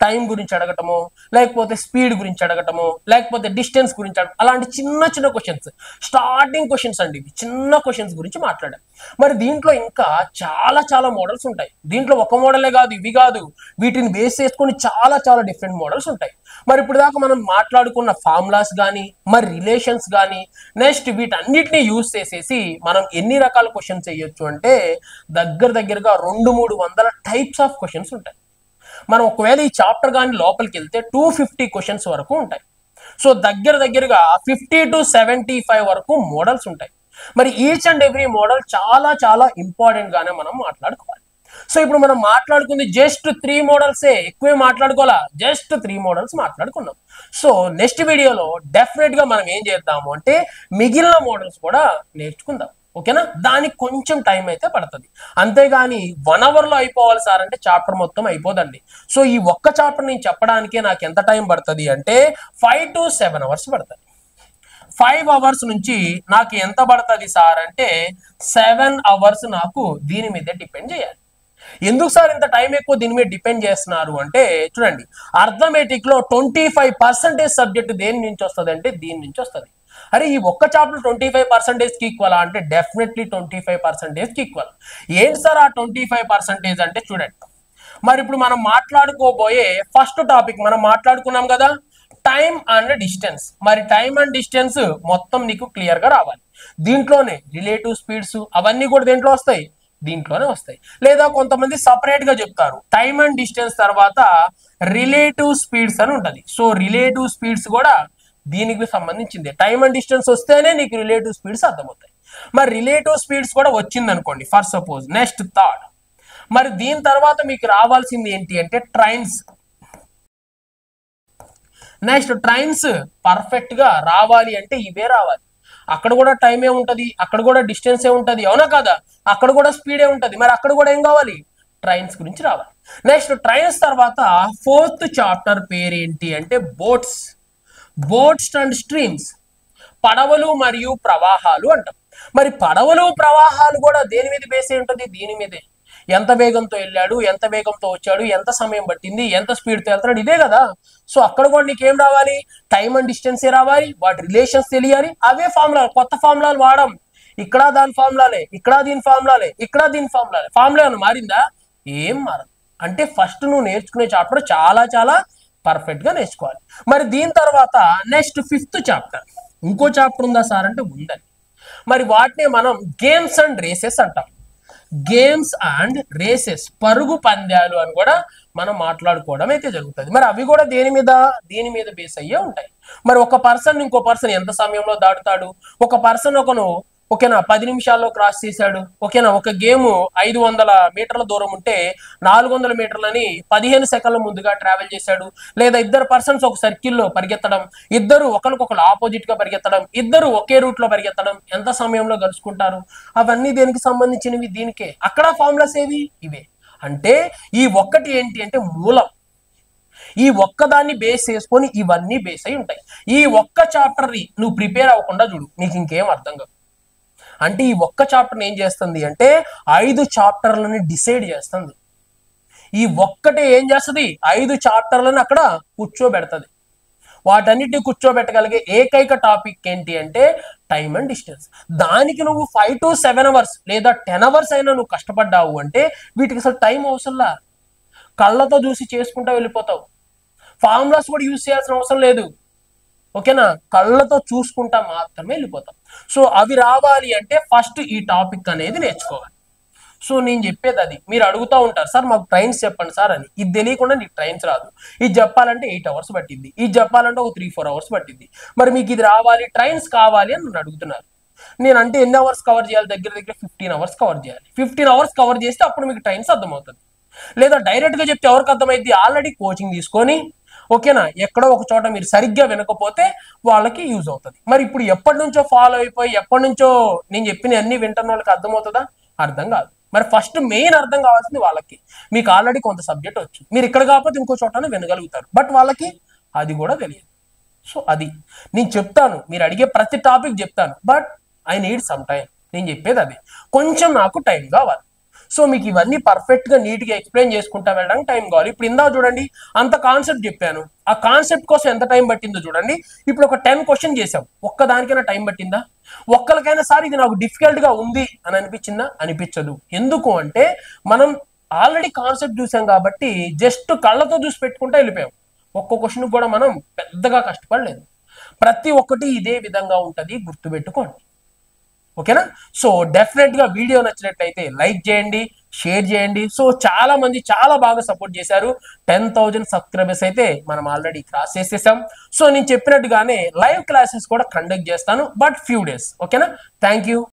టైం గురించి అడగటము, లేకపోతే స్పీడ్ గురించి అడగటము, లేకపోతే డిస్టెన్స్ గురించి అడగటం, అలాంటి చిన్న చిన్న క్వశ్చన్స్, స్టార్టింగ్ క్వశ్చన్స్ అండి, చిన్న క్వశ్చన్స్ గురించి మాట్లాడాం. మరి దీంట్లో ఇంకా చాలా చాలా మోడల్స్ ఉంటాయి. దీంట్లో ఒక మోడలే కాదు, ఇవి కాదు, వీటిని బేస్ చేసుకొని చాలా చాలా డిఫరెంట్ మోడల్స్ ఉంటాయి. మరి ఇప్పుడు దాకా మనం మాట్లాడుకున్న ఫార్ములాస్ కానీ, మరి రిలేషన్స్ కానీ, నెక్స్ట్ వీటన్నిటిని యూజ్ చేసేసి మనం ఎన్ని రకాల క్వశ్చన్స్ చేయొచ్చు అంటే దగ్గరగా 200-300 టైప్స్ ఆఫ్ క్వశ్చన్స్ ఉంటాయి. మనం ఒకవేళ ఈ చాప్టర్ కానీ లోపలికి వెళ్తే 250 క్వశ్చన్స్ వరకు ఉంటాయి. సో దగ్గరగా 50 to 75 వరకు మోడల్స్ ఉంటాయి. మరి ఈచ్ అండ్ ఎవ్రీ మోడల్ చాలా చాలా ఇంపార్టెంట్ గానే మనం మాట్లాడుకోవాలి. సో ఇప్పుడు మనం మాట్లాడుకుంది జస్ట్ 3 మోడల్సే, ఎక్కువే మాట్లాడుకోవాలా, జస్ట్ 3 మోడల్స్ మాట్లాడుకున్నాం. సో నెక్స్ట్ వీడియోలో డెఫినెట్ గా మనం ఏం చేద్దాము అంటే మిగిలిన మోడల్స్ కూడా నేర్చుకుందాం. ఓకేనా. దానికి కొంచెం టైం అయితే పడుతుంది, అంతేగాని 1 hour లో అయిపోవాలి సార్ అంటే చాప్టర్ మొత్తం అయిపోదండి. సో ఈ ఒక్క చాప్టర్ నేను చెప్పడానికే నాకు ఎంత టైం పడుతుంది అంటే 5 to 7 hours పడుతుంది. 5 hours నుంచి నాకు ఎంత పడుతుంది సార్ అంటే 7 hours నాకు దీని మీద డిపెండ్ చేయాలి. ఎందుకు సార్ ఇంత టైం ఎక్కువ దీని మీద డిపెండ్ చేస్తున్నారు అంటే చూడండి, అర్థమెటిక్ లో 25% సబ్జెక్ట్ దేని నుంచి వస్తుంది అంటే దీని నుంచి వస్తుంది. అరే ఈ ఒక్క చాప్టర్ 25% కి ఈక్వల్ అంటే డెఫినెట్లీ 25% కి ఈక్వల్. ఏంటి సార్ ఆ 25% అంటే చూడండి, మరి ఇప్పుడు మనం మాట్లాడుకోబోయే ఫస్ట్ టాపిక్ మనం మాట్లాడుకున్నాం కదా, టైం అండ్ డిస్టెన్స్. మరి టైం అండ్ డిస్టెన్స్ మొత్తం నీకు క్లియర్ గా రావాలి. దీంట్లోనే రిలేటివ్ స్పీడ్స్ అవన్నీ కూడా దేంట్లో వస్తాయి, దీంట్లోనే వస్తాయి. లేదా కొంతమంది సపరేట్ గా చెప్తారు, టైం అండ్ డిస్టెన్స్ తర్వాత రిలేటివ్ స్పీడ్స్ అని ఉంటది. సో రిలేటివ్ స్పీడ్స్ కూడా దీనికి సంబంధించింది. టైం అండ్ డిస్టెన్స్ వస్తేనే నీకు రిలేటివ్ స్పీడ్స్ అర్థమవుతాయి. మరి రిలేటివ్ స్పీడ్స్ కూడా వచ్చింది అనుకోండి ఫర్ సపోజ్, నెక్స్ట్ థర్డ్. మరి దీని తర్వాత మీకు రావాల్సింది ఏంటి అంటే ట్రైన్స్. నెక్స్ట్ ట్రైన్స్ పర్ఫెక్ట్ గా రావాలి అంటే ఇవే రావాలి. అక్కడ కూడా టైమే ఉంటది, అక్కడ కూడా డిస్టెన్సే ఉంటది, అవునా కాదా, అక్కడ కూడా స్పీడే ఉంటది. మరి అక్కడ కూడా ఏం కావాలి, ట్రైన్స్ గురించి రావాలి. నెక్స్ట్ ట్రైన్స్ తర్వాత 4th చాప్టర్ పేరు ఏంటి అంటే బోట్స్. బోట్స్ అండ్ స్ట్రీమ్స్, పడవలు మరియు ప్రవాహాలు అంటాం. మరి పడవలు ప్రవాహాలు కూడా దేని మీద బేస్ అయి ఉంటుంది, దీని మీదే. ఎంత వేగంతో వెళ్ళాడు, ఎంత వేగంతో వచ్చాడు, ఎంత సమయం పట్టింది, ఎంత స్పీడ్తో వెళ్తాడు, ఇదే కదా. సో అక్కడ కూడా నీకేం రావాలి, టైం అండ్ డిస్టెన్సే రావాలి, వాటి రిలేషన్స్ తెలియాలి. అవే ఫార్ములాలు, కొత్త ఫార్ములాలు వాడడం. ఇక్కడ దాని ఫార్ములాలే, ఇక్కడ దీని ఫార్ములాలే, ఇక్కడ దీని ఫార్ములాలే. ఫార్ములా ఏమైనా మారిందా, ఏం మారదు. అంటే ఫస్ట్ నువ్వు నేర్చుకునే చాప్టర్ చాలా చాలా పర్ఫెక్ట్ గా నేర్చుకోవాలి. మరి దీని తర్వాత నెక్స్ట్ 5th చాప్టర్, ఇంకో చాప్టర్ ఉందా సార్ అంటే ఉందని. మరి వాటిని మనం గేమ్స్ అండ్ రేసెస్ అంటాం. గేమ్స్ అండ్ రేసెస్, పరుగు పందాలు అని కూడా మనం మాట్లాడుకోవడం అయితే జరుగుతుంది. మరి అవి కూడా దేని మీద, దీని మీద బేస్ అయ్యే ఉంటాయి. మరి ఒక పర్సన్ ఇంకో పర్సన్ ఎంత సమయంలో దాటుతాడు, ఒక పర్సన్ ఒకను ఓకేనా 10 నిమిషాల్లో క్రాస్ చేశాడు. ఓకేనా ఒక గేమ్ 500 మీటర్ల దూరం ఉంటే 400 మీటర్లని 15 సెకండ్ల ముందుగా ట్రావెల్ చేశాడు. లేదా ఇద్దరు పర్సన్స్ ఒక సర్కిల్లో పరిగెత్తడం, ఇద్దరు ఒకరికొకరు ఆపోజిట్ గా పరిగెత్తడం, ఇద్దరు ఒకే రూట్ లో పరిగెత్తడం, ఎంత సమయంలో కలుసుకుంటారు? అవన్నీ దేనికి సంబంధించినవి? దీనికే. అక్కడ ఫార్ములాస్ ఏవి? ఇవే. అంటే ఈ ఒక్కటి ఏంటి అంటే మూలం. ఈ ఒక్కదాన్ని బేస్ చేసుకొని ఇవన్నీ బేస్ అయి ఉంటాయి. ఈ ఒక్క చాప్టర్ ని నువ్వు ప్రిపేర్ అవ్వకుండా చూడు, నీకు ఇంకేం అర్థం కాదు. అంటే ఈ ఒక్క చాప్టర్ ఏం చేస్తుంది అంటే 5 చాప్టర్లని డిసైడ్ చేస్తుంది. ఈ ఒక్కటే ఏం చేస్తుంది? 5 చాప్టర్లను అక్కడ కూర్చోబెడుతుంది. వాటన్నిటిని కూర్చోబెట్టగలిగే ఏకైక టాపిక్ ఏంటి అంటే టైమ్ అండ్ డిస్టెన్స్. దానికి నువ్వు 5 to 7 అవర్స్ లేదా 10 అవర్స్ అయినా నువ్వు కష్టపడ్డావు అంటే వీటికి అసలు టైం అవసరంలా. కళ్ళతో చూసి చేసుకుంటా వెళ్ళిపోతావు. ఫార్ములాస్ కూడా యూజ్ చేయాల్సిన అవసరం లేదు. ఓకేనా? కళ్ళతో చూసుకుంటా మాత్రమే వెళ్ళిపోతాం. సో అవి రావాలి అంటే ఫస్ట్ ఈ టాపిక్ అనేది నేర్చుకోవాలి. సో నేను చెప్పేది అది. మీరు అడుగుతూ ఉంటారు, సార్ మాకు ట్రైన్స్ చెప్పండి సార్ అని. ఇది తెలియకుండా నీకు ట్రైన్స్ రాదు. ఇది చెప్పాలంటే 8 అవర్స్ పట్టింది, ఇది చెప్పాలంటే ఒక 3-4 అవర్స్ పట్టింది. మరి మీకు ఇది రావాలి, ట్రైన్స్ కావాలి అని నన్ను అడుగుతున్నారు. నేను అంటే ఎన్ని అవర్స్ కవర్ చేయాలి? దగ్గర దగ్గర 15 అవర్స్ కవర్ చేయాలి. 15 అవర్స్ కవర్ చేస్తే అప్పుడు మీకు ట్రైన్స్ అర్థమవుతుంది. లేదా డైరెక్ట్ గా చెప్తే ఎవరికి అర్థమైంది? ఆల్రెడీ కోచింగ్ తీసుకొని ఓకేనా ఎక్కడో ఒక చోట మీరు సరిగ్గా వినకపోతే వాళ్ళకి యూజ్ అవుతుంది. మరి ఇప్పుడు ఎప్పటి నుంచో ఫాలో అయిపోయి ఎప్పటి నుంచో నేను చెప్పిన అన్ని వింటున్న వాళ్ళకి అర్థమవుతుందా? అర్థం కాదు. మరి ఫస్ట్ మెయిన్ అర్థం కావాల్సింది వాళ్ళకి. మీకు ఆల్రెడీ కొంత సబ్జెక్ట్ వచ్చు, మీరు ఇక్కడ కాకపోతే ఇంకో చోట వినగలుగుతారు, బట్ వాళ్ళకి అది కూడా తెలియదు. సో అది నేను చెప్తాను, మీరు అడిగే ప్రతి టాపిక్ చెప్తాను, but I need some time. నేను చెప్పేది అది, కొంచెం నాకు టైం కావాలి. సో మీకు ఇవన్నీ పర్ఫెక్ట్ గా నీట్ గా ఎక్స్ప్లెయిన్ చేసుకుంటా వెళ్ళడానికి టైం కావాలి. ఇప్పుడు ఇందా చూడండి, అంత కాన్సెప్ట్ చెప్పాను, ఆ కాన్సెప్ట్ కోసం ఎంత టైం పట్టిందో చూడండి. ఇప్పుడు ఒక 10 క్వశ్చన్ చేసాం, ఒక్కదానికైనా టైం పట్టిందా? ఒక్కరికైనా సార్ ఇది నాకు డిఫికల్ట్ గా ఉంది అని అనిపించిందా? అనిపించదు. ఎందుకు అంటే మనం ఆల్రెడీ కాన్సెప్ట్ చూసాం కాబట్టి జస్ట్ కళ్ళతో చూసి పెట్టుకుంటా వెళ్ళిపోయాం. ఒక్క క్వశ్చన్ కూడా మనం పెద్దగా కష్టపడలేదు. ప్రతి ఒక్కటి ఇదే విధంగా ఉంటది, గుర్తుపెట్టుకోండి. ఓకేనా? సో డెఫినెట్ గా వీడియో నచ్చినట్లయితే లైక్ చేయండి, షేర్ చేయండి. సో చాలా మంది చాలా బాగా సపోర్ట్ చేశారు. 10,000 సబ్స్క్రైబర్స్ అయితే మనం ఆల్రెడీ క్రాస్ చేసేసాం. సో నేను చెప్పినట్టుగానే లైవ్ క్లాసెస్ కూడా కండక్ట్ చేస్తాను, బట్ ఫ్యూ డేస్. ఓకేనా? Thank you.